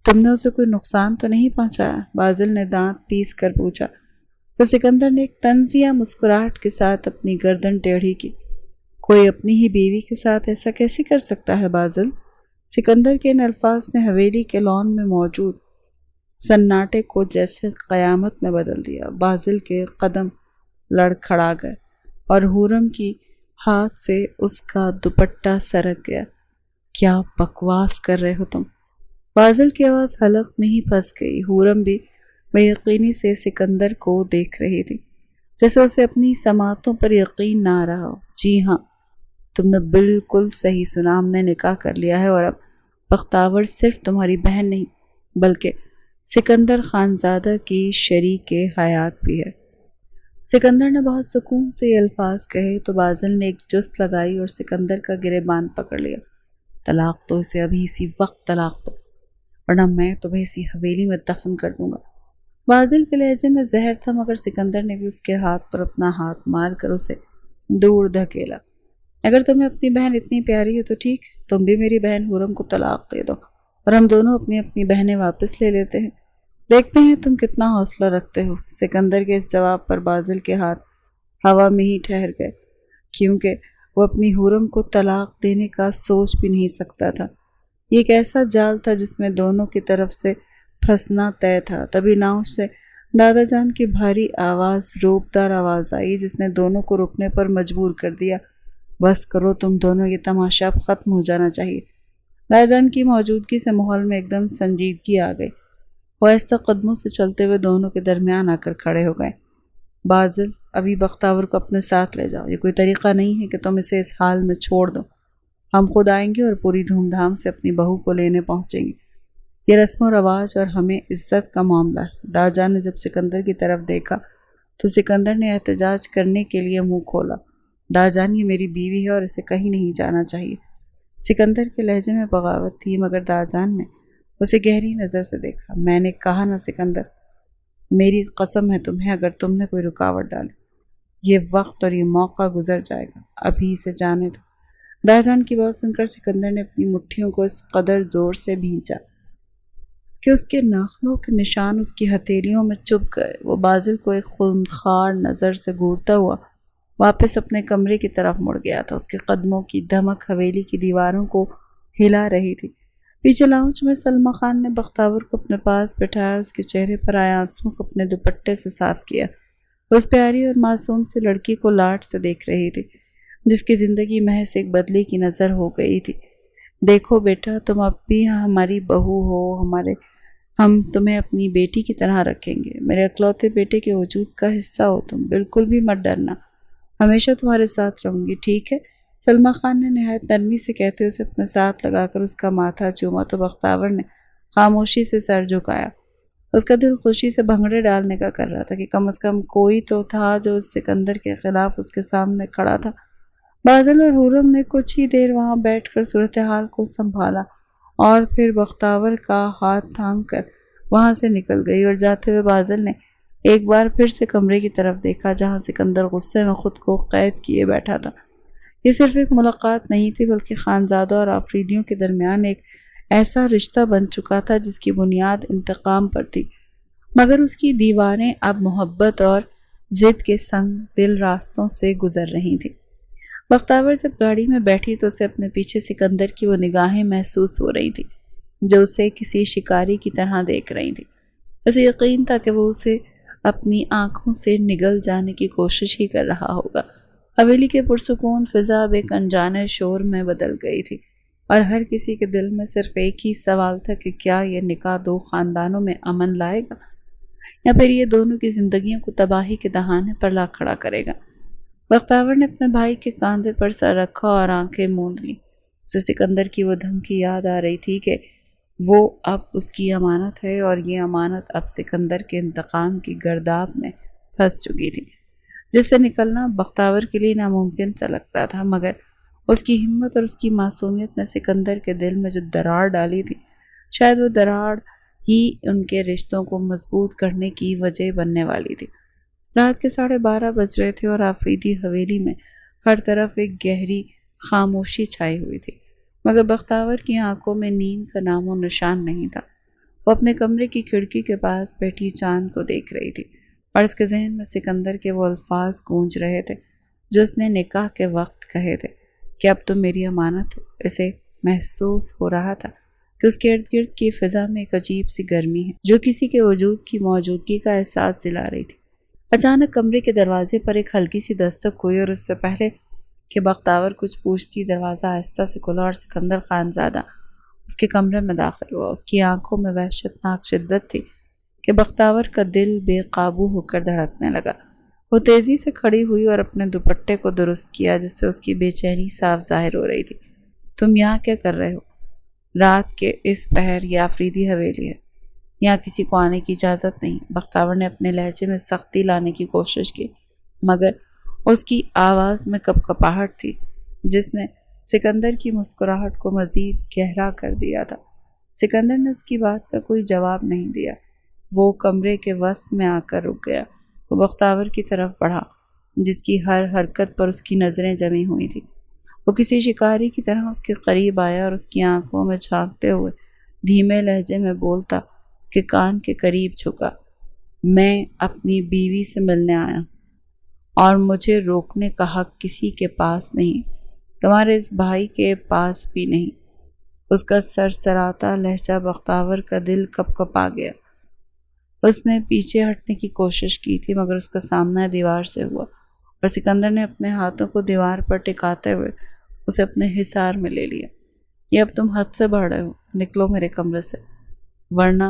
تم نے اسے کوئی نقصان تو نہیں پہنچایا؟ بازل نے دانت پیس کر پوچھا تو سکندر نے ایک طنزیہ مسکراہٹ کے ساتھ اپنی گردن ٹیڑھی کی۔ کوئی اپنی ہی بیوی کے ساتھ ایسا کیسے کر سکتا ہے بازل؟ سکندر کے ان الفاظ نے حویلی کے لان میں موجود سناٹے کو جیسے قیامت میں بدل دیا۔ بازل کے قدم لڑکھڑا گئے اور حورم کی ہاتھ سے اس کا دوپٹہ سرک گیا۔ کیا بکواس کر رہے ہو تم؟ بازل کی آواز حلق میں ہی پھنس گئی۔ حورم بھی بے یقینی سے سکندر کو دیکھ رہی تھی، جیسے اسے اپنی سماعتوں پر یقین نہ آ رہا ہو۔ جی ہاں، تم نے بالکل صحیح سنا، ہم نے نکاح کر لیا ہے اور اب بختاور صرف تمہاری بہن نہیں بلکہ سکندر خانزادہ کی شریک حیات بھی ہے۔ سکندر نے بہت سکون سے یہ الفاظ کہے تو بازل نے ایک جست لگائی اور سکندر کا گریبان پکڑ لیا۔ طلاق تو اسے ابھی اسی وقت طلاق دو ورنہ میں تمہیں اسی حویلی میں دفن کر دوں گا۔ بازل کے لہجے میں زہر تھا مگر سکندر نے بھی اس کے ہاتھ پر اپنا ہاتھ مار کر اسے دور دھکیلا۔ اگر تمہیں اپنی بہن اتنی پیاری ہے تو ٹھیک، تم بھی میری بہن حورم کو طلاق دے دو اور ہم دونوں اپنی اپنی بہنیں واپس لے لیتے ہیں۔ دیکھتے ہیں تم کتنا حوصلہ رکھتے ہو۔ سکندر کے اس جواب پر بازل کے ہاتھ ہوا میں ہی ٹھہر گئے، کیونکہ وہ اپنی حورم کو طلاق دینے کا سوچ بھی نہیں سکتا تھا۔ یہ ایک ایسا جال تھا جس میں دونوں کی طرف سے پھنسنا طے تھا۔ تبھی ناؤ سے دادا جان کی بھاری آواز، روبدار آواز آئی جس نے دونوں کو رکنے پر مجبور کر دیا۔ بس کرو تم دونوں، یہ تماشا اب ختم ہو جانا چاہیے۔ دادا جان کی موجودگی سے ماحول میں ایک دم سنجیدگی آ گئی۔ وہ آہستہ قدموں سے چلتے ہوئے دونوں کے درمیان آ کر کھڑے ہو گئے۔ بازل، ابھی بختاور کو اپنے ساتھ لے جاؤ۔ یہ کوئی طریقہ نہیں ہے کہ تم اسے اس حال میں چھوڑ دو۔ ہم خود آئیں گے اور پوری دھوم دھام سے اپنی بہو کو لینے پہنچیں گے۔ یہ رسم و رواج اور ہمیں عزت کا معاملہ ہے۔ دادا نے جب سکندر کی طرف دیکھا تو سکندر نے احتجاج کرنے کے لیے منہ کھولا۔ دادا جان، یہ میری بیوی ہے اور اسے کہیں نہیں جانا چاہیے۔ سکندر کے لہجے میں بغاوت تھی مگر دادا جان نے اسے گہری نظر سے دیکھا۔ میں نے کہا نا سکندر، میری قسم ہے تمہیں، اگر تم نے کوئی رکاوٹ ڈالی یہ وقت اور یہ موقع گزر جائے گا۔ ابھی اسے جانے دو۔ دادا جان کی بات سن کر سکندر نے اپنی مٹھیوں کو اس قدر زور سے بھینچا کہ اس کے ناخنوں کے نشان اس کی ہتھیلیوں میں چبھ گئے۔ وہ بازل کو ایک خونخوار نظر سے گھورتا ہوا واپس اپنے کمرے کی طرف مڑ گیا تھا۔ اس کے قدموں کی دھمک حویلی کی دیواروں کو ہلا رہی تھی۔ پیچھے لاؤنج میں سلما خان نے بختاور کو اپنے پاس بٹھایا، اس کے چہرے پر آئے آنسوؤں کو اپنے دوپٹے سے صاف کیا۔ وہ اس پیاری اور معصوم سی لڑکی کو لاڈ سے دیکھ رہی تھی جس کی زندگی محض ایک بدلے کی نظر ہو گئی تھی۔ دیکھو بیٹا، تم اب بھی ہماری بہو ہو، ہم تمہیں اپنی بیٹی کی طرح رکھیں گے۔ میرے اکلوتے بیٹے کے وجود کا حصہ ہو تم، بالکل بھی مت ڈرنا، ہمیشہ تمہارے ساتھ رہوں گی، ٹھیک ہے؟ سلما خان نے نہایت نرمی سے کہتے اسے اپنے ساتھ لگا کر اس کا ماتھا چوما تو بختاور نے خاموشی سے سر جھکایا۔ اس کا دل خوشی سے بھنگڑے ڈالنے کا کر رہا تھا کہ کم از کم کوئی تو تھا جو اس سکندر کے خلاف اس کے سامنے کھڑا تھا۔ بازل اور حورم نے کچھ ہی دیر وہاں بیٹھ کر صورتحال کو سنبھالا اور پھر بختاور کا ہاتھ تھام کر وہاں سے نکل گئی اور جاتے ہوئے بازل نے ایک بار پھر سے کمرے کی طرف دیکھا جہاں سکندر غصے میں خود کو قید کیے بیٹھا تھا۔ یہ صرف ایک ملاقات نہیں تھی بلکہ خانزادہ اور آفریدیوں کے درمیان ایک ایسا رشتہ بن چکا تھا جس کی بنیاد انتقام پر تھی، مگر اس کی دیواریں اب محبت اور ضد کے سنگ دل راستوں سے گزر رہی تھیں۔ بختاور جب گاڑی میں بیٹھی تو اسے اپنے پیچھے سکندر کی وہ نگاہیں محسوس ہو رہی تھیں جو اسے کسی شکاری کی طرح دیکھ رہی تھی۔ اسے یقین تھا کہ وہ اسے اپنی آنکھوں سے نگل جانے کی کوشش ہی کر رہا ہوگا۔ حویلی کے پرسکون فضا اب ایک انجانے شور میں بدل گئی تھی۔ اور ہر کسی کے دل میں صرف ایک ہی سوال تھا کہ کیا یہ نکاح دو خاندانوں میں امن لائے گا یا پھر یہ دونوں کی زندگیوں کو تباہی کے دہانے پر لا کھڑا کرے گا۔ بختیور نے اپنے بھائی کے کاندھے پر سر رکھا اور آنکھیں موند لیں۔ اسے سکندر کی وہ دھمکی یاد آ رہی تھی کہ وہ اب اس کی امانت ہے اور یہ امانت اب سکندر کے انتقام کی گرداب میں پھنس چکی تھی، جس سے نکلنا بختیور کے لیے ناممکن سا لگتا تھا، مگر اس کی ہمت اور اس کی معصومیت نے سکندر کے دل میں جو دراڑ ڈالی تھی، شاید وہ دراڑ ہی ان کے رشتوں کو مضبوط کرنے کی وجہ بننے والی تھی۔ رات کے 12:30 بج رہے تھے اور آفریدی حویلی میں ہر طرف ایک گہری خاموشی چھائی ہوئی تھی، مگر بختیور کی آنکھوں میں نیند کا نام و نشان نہیں تھا۔ وہ اپنے کمرے کی کھڑکی کے پاس بیٹھی چاند کو دیکھ رہی تھی اور اس کے ذہن میں سکندر کے وہ الفاظ گونج رہے تھے جو اس نے نکاح کے وقت کہے تھے کہ اب تم میری امانت ہو۔ اسے محسوس ہو رہا تھا کہ اس کے ارد گرد کی فضا میں ایک عجیب سی گرمی ہے جو کسی کے وجود کی موجودگی کا احساس دلا رہی تھی۔ اچانک کمرے کے دروازے پر ایک ہلکی سی دستک ہوئی اور اس سے پہلے کہ بختیور کچھ پوچھتی دروازہ آہستہ سے کھلا اور سکندر خانزادہ اس کے کمرے میں داخل ہوا۔ اس کی آنکھوں میں وحشتناک شدت تھی کہ بختیور کا دل بے قابو ہو کر دھڑکنے لگا۔ وہ تیزی سے کھڑی ہوئی اور اپنے دوپٹے کو درست کیا جس سے اس کی بے چینی صاف ظاہر ہو رہی تھی۔ تم یہاں کیا کر رہے ہو؟ رات کے اس پہر یہ آفریدی حویلی ہے، یہاں کسی کو آنے کی اجازت نہیں۔ بختیور نے اپنے لہجے میں سختی لانے کی کوشش کی، مگر اس کی آواز میں کپکپاہٹ تھی جس نے سکندر کی مسکراہٹ کو مزید گہرا کر دیا تھا۔ سکندر نے اس کی بات کا کوئی جواب نہیں دیا۔ وہ کمرے کے وسط میں آ کر رک گیا۔ وہ بختیور کی طرف بڑھا جس کی ہر حرکت پر اس کی نظریں جمی ہوئی تھیں۔ وہ کسی شکاری کی طرح اس کے قریب آیا اور اس کی آنکھوں میں جھانکتے ہوئے دھیمے لہجے میں بولتا اس کے کان کے قریب جھکا، میں اپنی بیوی سے ملنے آیا اور مجھے روکنے کا حق کسی کے پاس نہیں، تمہارے اس بھائی کے پاس بھی نہیں۔ اس کا سرسراتا لہجہ بختیور کا دل کپکپا گیا۔ اس نے پیچھے ہٹنے کی کوشش کی تھی مگر اس کا سامنا دیوار سے ہوا اور سکندر نے اپنے ہاتھوں کو دیوار پر ٹکاتے ہوئے اسے اپنے حصار میں لے لیا۔ یہ اب تم حد سے بڑھ رہے ہو، نکلو میرے کمرے سے ورنہ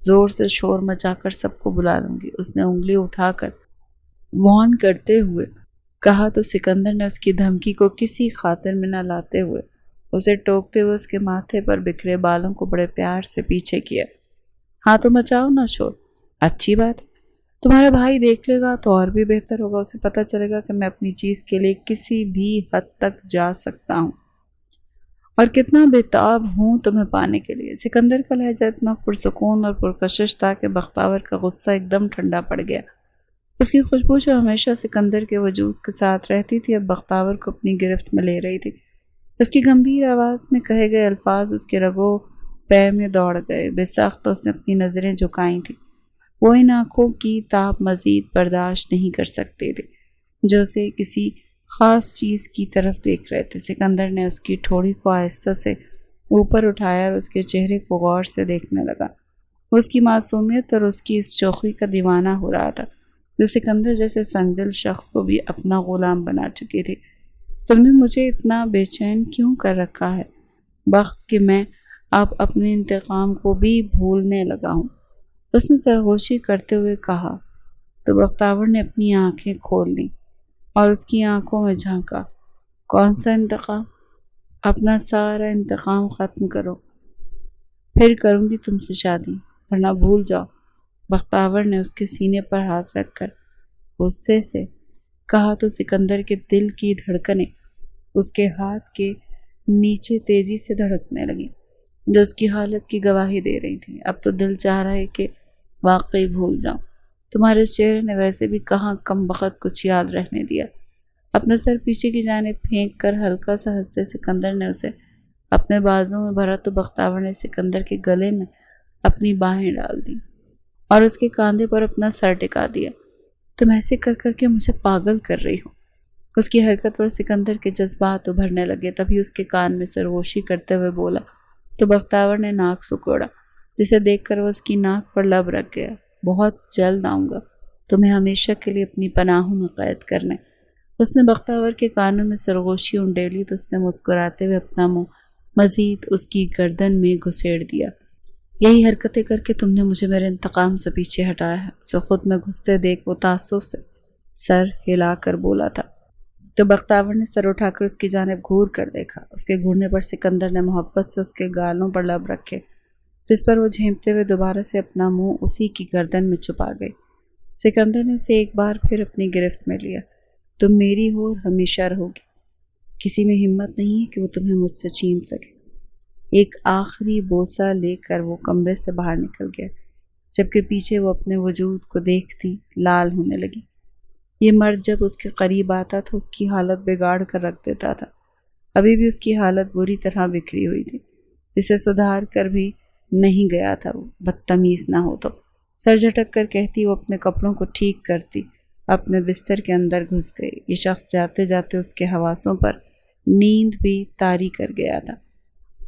زور سے شور مچا کر سب کو بلا لوں گی۔ اس نے انگلی اٹھا کر وارن کرتے ہوئے کہا تو سکندر نے اس کی دھمکی کو کسی خاطر میں نہ لاتے ہوئے اسے ٹوکتے ہوئے اس کے ماتھے پر بکھرے بالوں کو بڑے پیار سے پیچھے کیا۔ ہاں تو مچاؤ نہ شور، اچھی بات ہے، تمہارا بھائی دیکھ لے گا تو اور بھی بہتر ہوگا، اسے پتہ چلے گا کہ میں اپنی چیز کے لیے کسی بھی حد تک جا سکتا ہوں اور کتنا بےتاب ہوں تمہیں پانے کے لیے۔ سکندر کا لہجہ اتنا پرسکون اور پرکشش تھا کہ بختیور کا غصہ ایک دم ٹھنڈا پڑ گیا۔ اس کی خوشبو جو ہمیشہ سکندر کے وجود کے ساتھ رہتی تھی اب بختیور کو اپنی گرفت میں لے رہی تھی۔ اس کی گمبھیر آواز میں کہے گئے الفاظ اس کے رگوں پے میں دوڑ گئے۔ بے ساختہ اس نے اپنی نظریں جھکائی تھیں۔ وہ ان آنکھوں کی تاب مزید برداشت نہیں کر سکتے تھے جو اسے کسی خاص چیز کی طرف دیکھ رہے تھے۔ سکندر نے اس کی ٹھوڑی کو آہستہ سے اوپر اٹھایا اور اس کے چہرے کو غور سے دیکھنے لگا۔ وہ اس کی معصومیت اور اس کی اس شوخی کا دیوانہ ہو رہا تھا جو سکندر جیسے سنگدل شخص کو بھی اپنا غلام بنا چکی تھی۔ تم نے مجھے اتنا بے چین کیوں کر رکھا ہے بخت کہ میں اب اپنے انتقام کو بھی بھولنے لگا ہوں، اس نے سرگوشی کرتے ہوئے کہا۔ تو بختیور نے اپنی آنکھیں کھول لیں اور اس کی آنکھوں میں جھانکا۔ کون سا انتقام؟ اپنا سارا انتقام ختم کرو، پھر کروں گی تم سے شادی ورنہ بھول جاؤ۔ بختیور نے اس کے سینے پر ہاتھ رکھ کر غصے سے کہا تو سکندر کے دل کی دھڑکنیں اس کے ہاتھ کے نیچے تیزی سے دھڑکنے لگیں جو اس کی حالت کی گواہی دے رہی تھی۔ اب تو دل چاہ رہا ہے کہ واقعی بھول جاؤں، تمہارے چہرے نے ویسے بھی کہاں کم بخت کچھ یاد رہنے دیا۔ اپنا سر پیچھے کی جانب پھینک کر ہلکا سا ہنسے سکندر نے اسے اپنے بازوں میں بھرا تو بختیور نے سکندر کے گلے میں اپنی باہیں ڈال دیں اور اس کے کاندھے پر اپنا سر ٹکا دیا۔ تم ایسے کر کر کے مجھے پاگل کر رہی ہو۔ اس کی حرکت پر سکندر کے جذبات ابھرنے لگے۔ تبھی اس کے کان میں سرگوشی کرتے ہوئے بولا تو بختیور نے ناک سکوڑا جسے دیکھ کر وہ اس کی ناک پر لب رکھ گیا۔ بہت جلد آؤں گا تمہیں ہمیشہ کے لیے اپنی پناہوں میں قید کرنے۔ اس نے بختیور کے کانوں میں سرگوشی انڈیلی تو اس نے مسکراتے ہوئے اپنا منہ مزید اس کی گردن میں گھسیڑ دیا۔ یہی حرکتیں کر کے تم نے مجھے میرے انتقام سے پیچھے ہٹایا ہے۔ اسے خود میں گھستے دیکھ وہ تعصب سے سر ہلا کر بولا تھا تو بختاور نے سر اٹھا کر اس کی جانب گھور کر دیکھا۔ اس کے گھورنے پر سکندر نے محبت سے اس کے گالوں پر لب رکھے، جس پر وہ جھینپتے ہوئے دوبارہ سے اپنا منہ اسی کی گردن میں چھپا گئی۔ سکندر نے اسے ایک بار پھر اپنی گرفت میں لیا۔ تم میری ہو اور ہمیشہ رہو گی، کسی میں ہمت نہیں ہے کہ وہ تمہیں مجھ سے چھین سکے۔ ایک آخری بوسہ لے کر وہ کمرے سے باہر نکل گیا، جبکہ پیچھے وہ اپنے وجود کو دیکھتی لال ہونے لگی۔ یہ مرد جب اس کے قریب آتا تھا اس کی حالت بگاڑ کر رکھ دیتا تھا۔ ابھی بھی اس کی حالت بری طرح بکھری ہوئی تھی، اسے سدھار کر بھی نہیں گیا تھا۔ وہ بدتمیز نہ ہو تو سر جھٹک کر کہتی، وہ اپنے کپڑوں کو ٹھیک کرتی اپنے بستر کے اندر گھس گئی۔ یہ شخص جاتے جاتے اس کے حواسوں پر نیند بھی طاری کر گیا تھا۔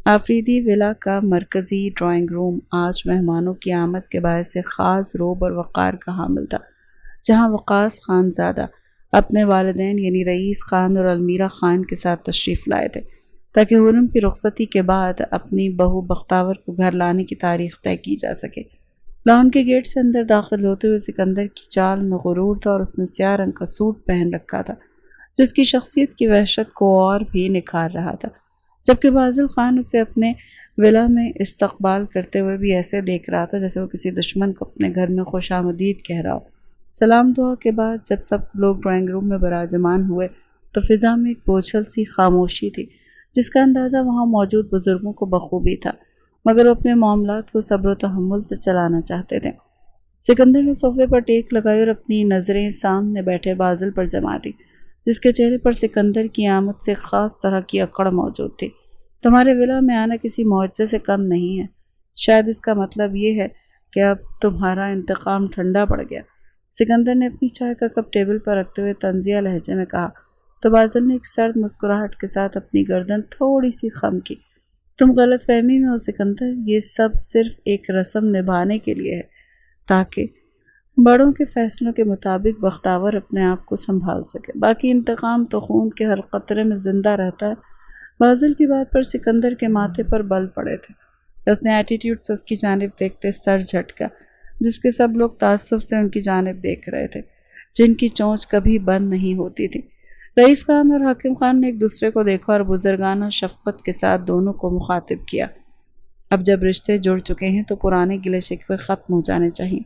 آفریدی ولا کا مرکزی ڈرائنگ روم آج مہمانوں کی آمد کے باعث سے خاص روب اور وقار کا حامل تھا، جہاں وقاص خان زادہ اپنے والدین یعنی رئیس خان اور المیرا خان کے ساتھ تشریف لائے تھے، تاکہ حرم کی رخصتی کے بعد اپنی بہو بختاور کو گھر لانے کی تاریخ طے کی جا سکے۔ لان کے گیٹ سے اندر داخل ہوتے ہوئے سکندر کی چال میں غرور تھا، اور اس نے سیاہ رنگ کا سوٹ پہن رکھا تھا جس کی شخصیت کی وحشت کو اور بھی نکھار رہا تھا، جبکہ بازل خان اسے اپنے ولا میں استقبال کرتے ہوئے بھی ایسے دیکھ رہا تھا جیسے وہ کسی دشمن کو اپنے گھر میں خوش آمدید کہہ رہا ہو۔ سلام دعا کے بعد جب سب لوگ ڈرائنگ روم میں براجمان ہوئے تو فضا میں ایک بوجھل سی خاموشی تھی، جس کا اندازہ وہاں موجود بزرگوں کو بخوبی تھا، مگر وہ اپنے معاملات کو صبر و تحمل سے چلانا چاہتے تھے۔ سکندر نے صوفے پر ٹیک لگائی اور اپنی نظریں سامنے بیٹھے بازل پر جما دی، جس کے چہرے پر سکندر کی آمد سے خاص طرح کی اکڑ موجود تھی۔ تمہارے ولا میں آنا کسی معجزے سے کم نہیں ہے، شاید اس کا مطلب یہ ہے کہ اب تمہارا انتقام ٹھنڈا پڑ گیا۔ سکندر نے اپنی چائے کا کپ ٹیبل پر رکھتے ہوئے طنزیہ لہجے میں کہا تو بازل نے ایک سرد مسکراہٹ کے ساتھ اپنی گردن تھوڑی سی خم کی۔ تم غلط فہمی میں ہو سکندر، یہ سب صرف ایک رسم نبھانے کے لیے ہے تاکہ بڑوں کے فیصلوں کے مطابق بختاور اپنے آپ کو سنبھال سکے، باقی انتقام تو خون کے ہر قطرے میں زندہ رہتا ہے۔ بازل کی بات پر سکندر کے ماتھے پر بل پڑے تھے۔ اس نے ایٹیٹیوڈ سے اس کی جانب دیکھتے سر جھٹکا، جس کے سب لوگ تعصب سے ان کی جانب دیکھ رہے تھے، جن کی چونچ کبھی بند نہیں ہوتی تھی۔ رئیس خان اور حاکم خان نے ایک دوسرے کو دیکھا اور بزرگانہ شفقت کے ساتھ دونوں کو مخاطب کیا۔ اب جب رشتے جڑ چکے ہیں تو پرانے گلے شکوے ختم ہو جانے چاہیے،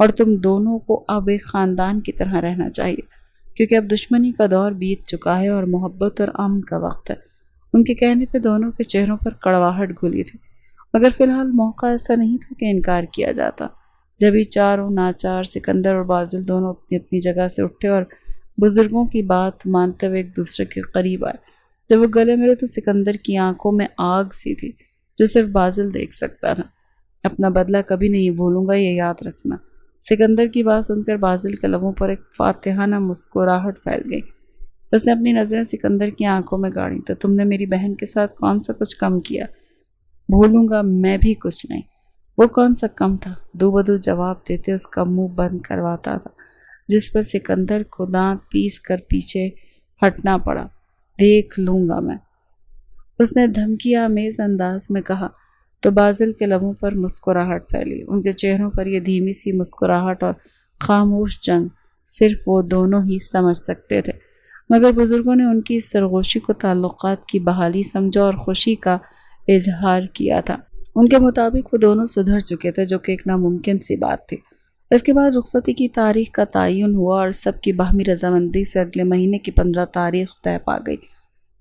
اور تم دونوں کو اب ایک خاندان کی طرح رہنا چاہیے، کیونکہ اب دشمنی کا دور بیت چکا ہے اور محبت اور امن کا وقت ہے۔ ان کے کہنے پہ دونوں کے چہروں پر کڑواہٹ گھلی تھی، مگر فی الحال موقع ایسا نہیں تھا کہ انکار کیا جاتا۔ جبھی چاروں ناچار سکندر اور بازل دونوں اپنی اپنی جگہ سے اٹھے اور بزرگوں کی بات مانتے ہوئے ایک دوسرے کے قریب آئے۔ جب وہ گلے ملے تو سکندر کی آنکھوں میں آگ سی تھی جو صرف بازل دیکھ سکتا تھا۔ اپنا بدلہ کبھی نہیں بھولوں گا، یہ یاد رکھنا۔ سکندر کی بات سن کر بازل کے لبوں پر ایک فاتحانہ مسکراہٹ پھیل گئی۔ اس نے اپنی نظریں سکندر کی آنکھوں میں گاڑی تو تم نے میری بہن کے ساتھ کون سا کچھ کم کیا؟ بھولوں گا میں بھی کچھ نہیں۔ وہ کون سا کم تھا؟ دو بدو جواب دیتے اس کا منہ بند کرواتا تھا، جس پر سکندر کو دانت پیس کر پیچھے ہٹنا پڑا۔ دیکھ لوں گا میں، اس نے دھمکی آمیز انداز میں کہا تو بازل کے لبوں پر مسکراہٹ پھیلی۔ ان کے چہروں پر یہ دھیمی سی مسکراہٹ اور خاموش جنگ صرف وہ دونوں ہی سمجھ سکتے تھے، مگر بزرگوں نے ان کی اس سرگوشی کو تعلقات کی بحالی سمجھا اور خوشی کا اظہار کیا تھا۔ ان کے مطابق وہ دونوں سدھر چکے تھے، جو کہ ایک ناممکن سی بات تھی۔ اس کے بعد رخصتی کی تاریخ کا تعین ہوا اور سب کی باہمی رضامندی سے اگلے مہینے کی 15 تاریخ طے پا گئی۔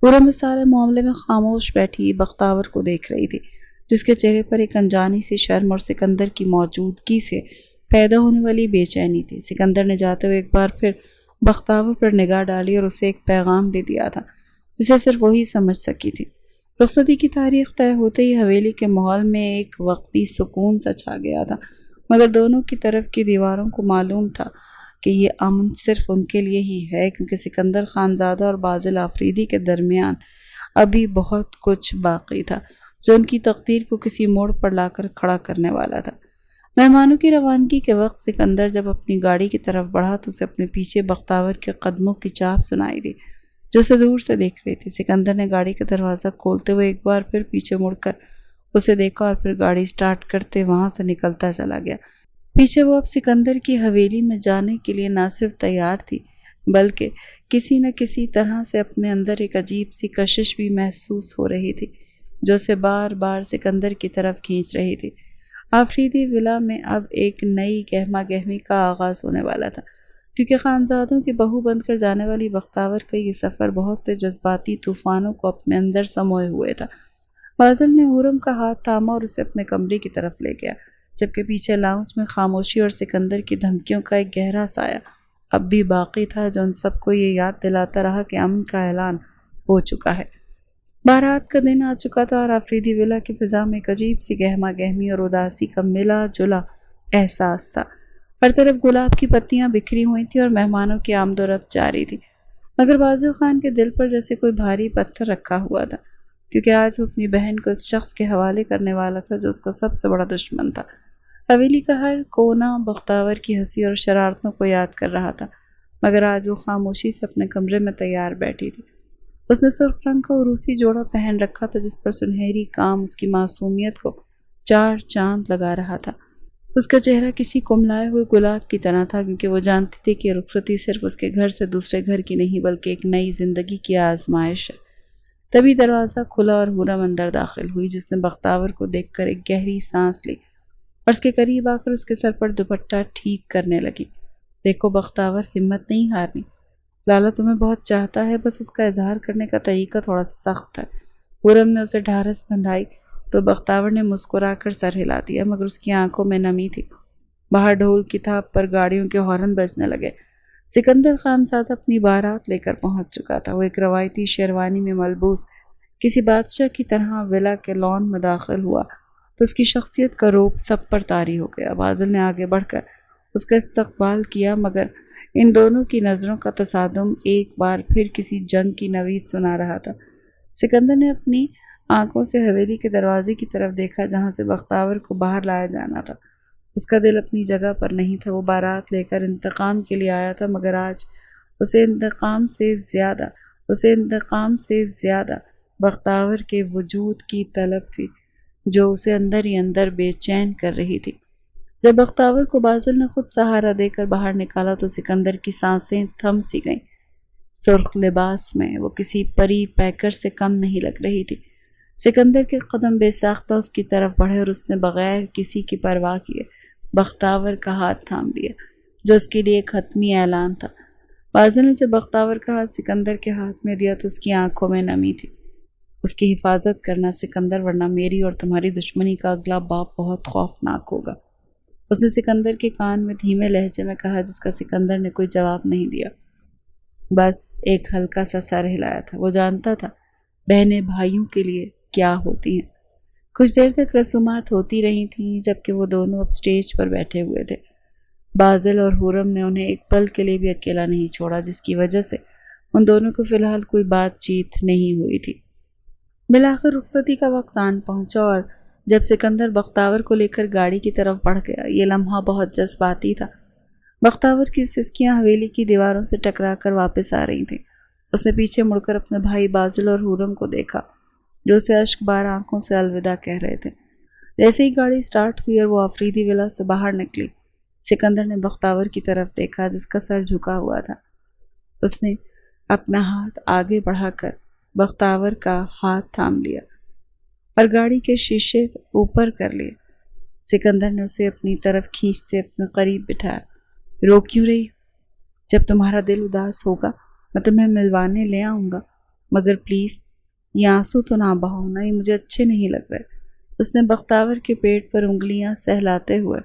پورا میں سارے معاملے میں خاموش بیٹھی بختاور کو دیکھ رہی تھی، جس کے چہرے پر ایک انجانی سی شرم اور سکندر کی موجودگی سے پیدا ہونے والی بے چینی تھی۔ سکندر نے جاتے ہوئے ایک بار پھر بختاور پر نگاہ ڈالی اور اسے ایک پیغام بھی دیا تھا جسے صرف وہی سمجھ سکی تھی۔ رخصتی کی تاریخ طے ہوتے ہی حویلی کے ماحول میں ایک وقتی سکون سا چھا گیا تھا، مگر دونوں کی طرف کی دیواروں کو معلوم تھا کہ یہ امن صرف ان کے لیے ہی ہے، کیونکہ سکندر خان زادہ اور بازل آفریدی کے درمیان ابھی بہت کچھ باقی تھا جو ان کی تقدیر کو کسی موڑ پر لا کر کھڑا کرنے والا تھا۔ مہمانوں کی روانگی کے وقت سکندر جب اپنی گاڑی کی طرف بڑھا تو اسے اپنے پیچھے بختاور کے قدموں کی چاپ سنائی دی، جو اسے دور سے دیکھ رہی تھی۔ سکندر نے گاڑی کا دروازہ کھولتے ہوئے ایک بار پھر پیچھے مڑ کر اسے دیکھا اور پھر گاڑی سٹارٹ کرتے وہاں سے نکلتا چلا گیا۔ پیچھے وہ اب سکندر کی حویلی میں جانے کے لیے نہ صرف تیار تھی بلکہ کسی نہ کسی طرح سے اپنے اندر ایک عجیب سی کشش بھی محسوس ہو رہی تھی جو اسے بار بار سکندر کی طرف کھینچ رہی تھی۔ آفریدی ولا میں اب ایک نئی گہما گہمی کا آغاز ہونے والا تھا، کیونکہ خانزادوں کی بہو بن کر جانے والی بختاور کا یہ سفر بہت سے جذباتی طوفانوں کو اپنے اندر سموئے ہوئے تھا۔ بازل نے حورم کا ہاتھ تھاما اور اسے اپنے کمرے کی طرف لے گیا، جبکہ پیچھے لاؤنج میں خاموشی اور سکندر کی دھمکیوں کا ایک گہرا سایہ اب بھی باقی تھا جو ان سب کو یہ یاد دلاتا رہا کہ امن کا اعلان ہو چکا ہے۔ بارات کا دن آ چکا تھا اور آفریدی ولا کی فضا میں ایک عجیب سی گہما گہمی اور اداسی کا ملا جلا احساس تھا۔ ہر طرف گلاب کی پتیاں بکھری ہوئی تھیں اور مہمانوں کی آمد و رفت جاری تھی، مگر بازل خان کے دل پر جیسے کوئی بھاری پتھر رکھا ہوا تھا، کیونکہ آج وہ اپنی بہن کو اس شخص کے حوالے کرنے والا تھا جو اس کا سب سے بڑا دشمن تھا۔ حویلی کا ہر کونا بختاور کی ہنسی اور شرارتوں کو یاد کر رہا تھا، مگر آج وہ خاموشی سے اپنے کمرے میں تیار بیٹھی تھی۔ اس نے سرخ رنگ کا عروسی جوڑا پہن رکھا تھا جس پر سنہری کام اس کی معصومیت کو چار چاند لگا رہا تھا۔ اس کا چہرہ کسی کملائے ہوئے گلاب کی طرح تھا، کیونکہ وہ جانتی تھی کہ رخصتی صرف اس کے گھر سے دوسرے گھر کی نہیں بلکہ ایک نئی زندگی کی آزمائش ہے۔ تبھی دروازہ کھلا اور حورم اندر داخل ہوئی، جس نے بختاور کو دیکھ کر ایک گہری سانس لی اور اس کے قریب آ کر اس کے سر پر دوپٹہ ٹھیک کرنے لگی۔ دیکھو بختاور، ہمت نہیں ہارنی، لالا تمہیں بہت چاہتا ہے، بس اس کا اظہار کرنے کا طریقہ تھوڑا سخت ہے۔ حورم نے اسے ڈھارس بندھائی تو بختاور نے مسکرا کر سر ہلا دیا، مگر اس کی آنکھوں میں نمی تھی۔ باہر ڈھول کی تھاپ پر گاڑیوں کے ہارن بجنے لگے۔ سکندر خانزادہ اپنی بارات لے کر پہنچ چکا تھا۔ وہ ایک روایتی شیروانی میں ملبوس کسی بادشاہ کی طرح ولا کے لان میں داخل ہوا تو اس کی شخصیت کا روپ سب پر طاری ہو گیا۔ بازل نے آگے بڑھ کر اس کا استقبال کیا، مگر ان دونوں کی نظروں کا تصادم ایک بار پھر کسی جنگ کی نوید سنا رہا تھا۔ سکندر نے اپنی آنکھوں سے حویلی کے دروازے کی طرف دیکھا جہاں سے بختاور کو باہر لایا جانا تھا۔ اس کا دل اپنی جگہ پر نہیں تھا۔ وہ بارات لے کر انتقام کے لیے آیا تھا، مگر آج اسے انتقام سے زیادہ بختاور کے وجود کی طلب تھی جو اسے اندر ہی اندر بے چین کر رہی تھی۔ جب بختاور کو بازل نے خود سہارا دے کر باہر نکالا تو سکندر کی سانسیں تھم سی گئیں۔ سرخ لباس میں وہ کسی پری پیکر سے کم نہیں لگ رہی تھی۔ سکندر کے قدم بے ساختہ اس کی طرف بڑھے اور اس نے بغیر کسی کی پرواہ کیے بختاور کا ہاتھ تھام لیا، جو اس کے لیے ایک حتمی اعلان تھا۔ بازل نے جب بختاور کا ہاتھ سکندر کے ہاتھ میں دیا تو اس کی آنکھوں میں نمی تھی۔ اس کی حفاظت کرنا سکندر، ورنہ میری اور تمہاری دشمنی کا اگلا باپ بہت خوفناک ہوگا، اس نے سکندر کے کان میں دھیمے لہجے میں کہا، جس کا سکندر نے کوئی جواب نہیں دیا، بس ایک ہلکا سا سر ہلایا تھا۔ وہ جانتا تھا بہنیں بھائیوں کے لیے کیا ہوتی ہیں۔ کچھ دیر تک رسومات ہوتی رہی تھیں جبکہ وہ دونوں اب سٹیج پر بیٹھے ہوئے تھے۔ بازل اور حورم نے انہیں ایک پل کے لیے بھی اکیلا نہیں چھوڑا، جس کی وجہ سے ان دونوں کو فی الحال کوئی بات چیت نہیں ہوئی تھی۔ بالآخر رخصتی کا وقت آن پہنچا اور جب سکندر بختاور کو لے کر گاڑی کی طرف بڑھ گیا، یہ لمحہ بہت جذباتی تھا۔ بختاور کی سسکیاں حویلی کی دیواروں سے ٹکرا کر واپس آ رہی تھیں۔ اس نے پیچھے مڑ کر اپنے بھائی بازل اور حورم کو دیکھا جو اسے اشک بار آنکھوں سے الوداع کہہ رہے تھے۔ جیسے ہی گاڑی سٹارٹ ہوئی اور وہ آفریدی ولا سے باہر نکلی، سکندر نے بختاور کی طرف دیکھا جس کا سر جھکا ہوا تھا۔ اس نے اپنا ہاتھ آگے بڑھا کر بختاور کا ہاتھ تھام لیا اور گاڑی کے شیشے اوپر کر لیے۔ سکندر نے اسے اپنی طرف کھینچتے اپنے قریب بٹھایا۔ رو کیوں رہی؟ جب تمہارا دل اداس ہوگا میں تمہیں ملوانے لے آؤں گا، مگر پلیز یہ آنسو تو نہ بہاؤ، یہ مجھے اچھے نہیں لگ رہے۔ اس نے بختاور کے پیٹ پر انگلیاں سہلاتے ہوئے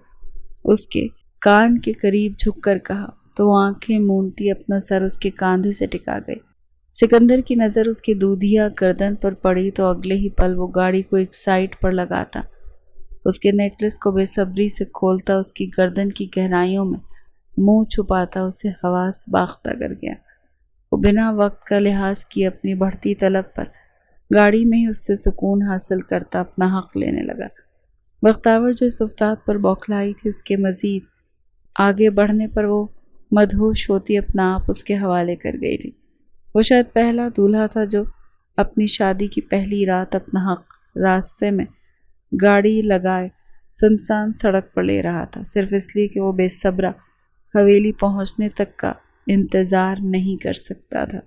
اس کے کان کے قریب جھک کر کہا، تو وہ آنکھیں مونتی اپنا سر اس کے کاندھے سے ٹکا گئی۔ سکندر کی نظر اس کی دودھیا گردن پر پڑی تو اگلے ہی پل وہ گاڑی کو ایک سائڈ پر لگاتا، اس کے نیکلس کو بے صبری سے کھولتا، اس کی گردن کی گہرائیوں میں منہ چھپاتا اسے حواس باختہ کر گیا۔ وہ بنا وقت کا لحاظ کیے اپنی بڑھتی طلب پر گاڑی میں ہی اس سے سکون حاصل کرتا اپنا حق لینے لگا۔ بختاور جو اس افتاد پر بوکھلائی تھی، اس کے مزید آگے بڑھنے پر وہ مدہوش ہوتی اپنا آپ اس کے حوالے کر گئی تھی۔ وہ شاید پہلا دولہا تھا جو اپنی شادی کی پہلی رات اپنا حق راستے میں گاڑی لگائے سنسان سڑک پر لے رہا تھا، صرف اس لیے کہ وہ بے صبرا حویلی پہنچنے تک کا انتظار نہیں کر سکتا تھا۔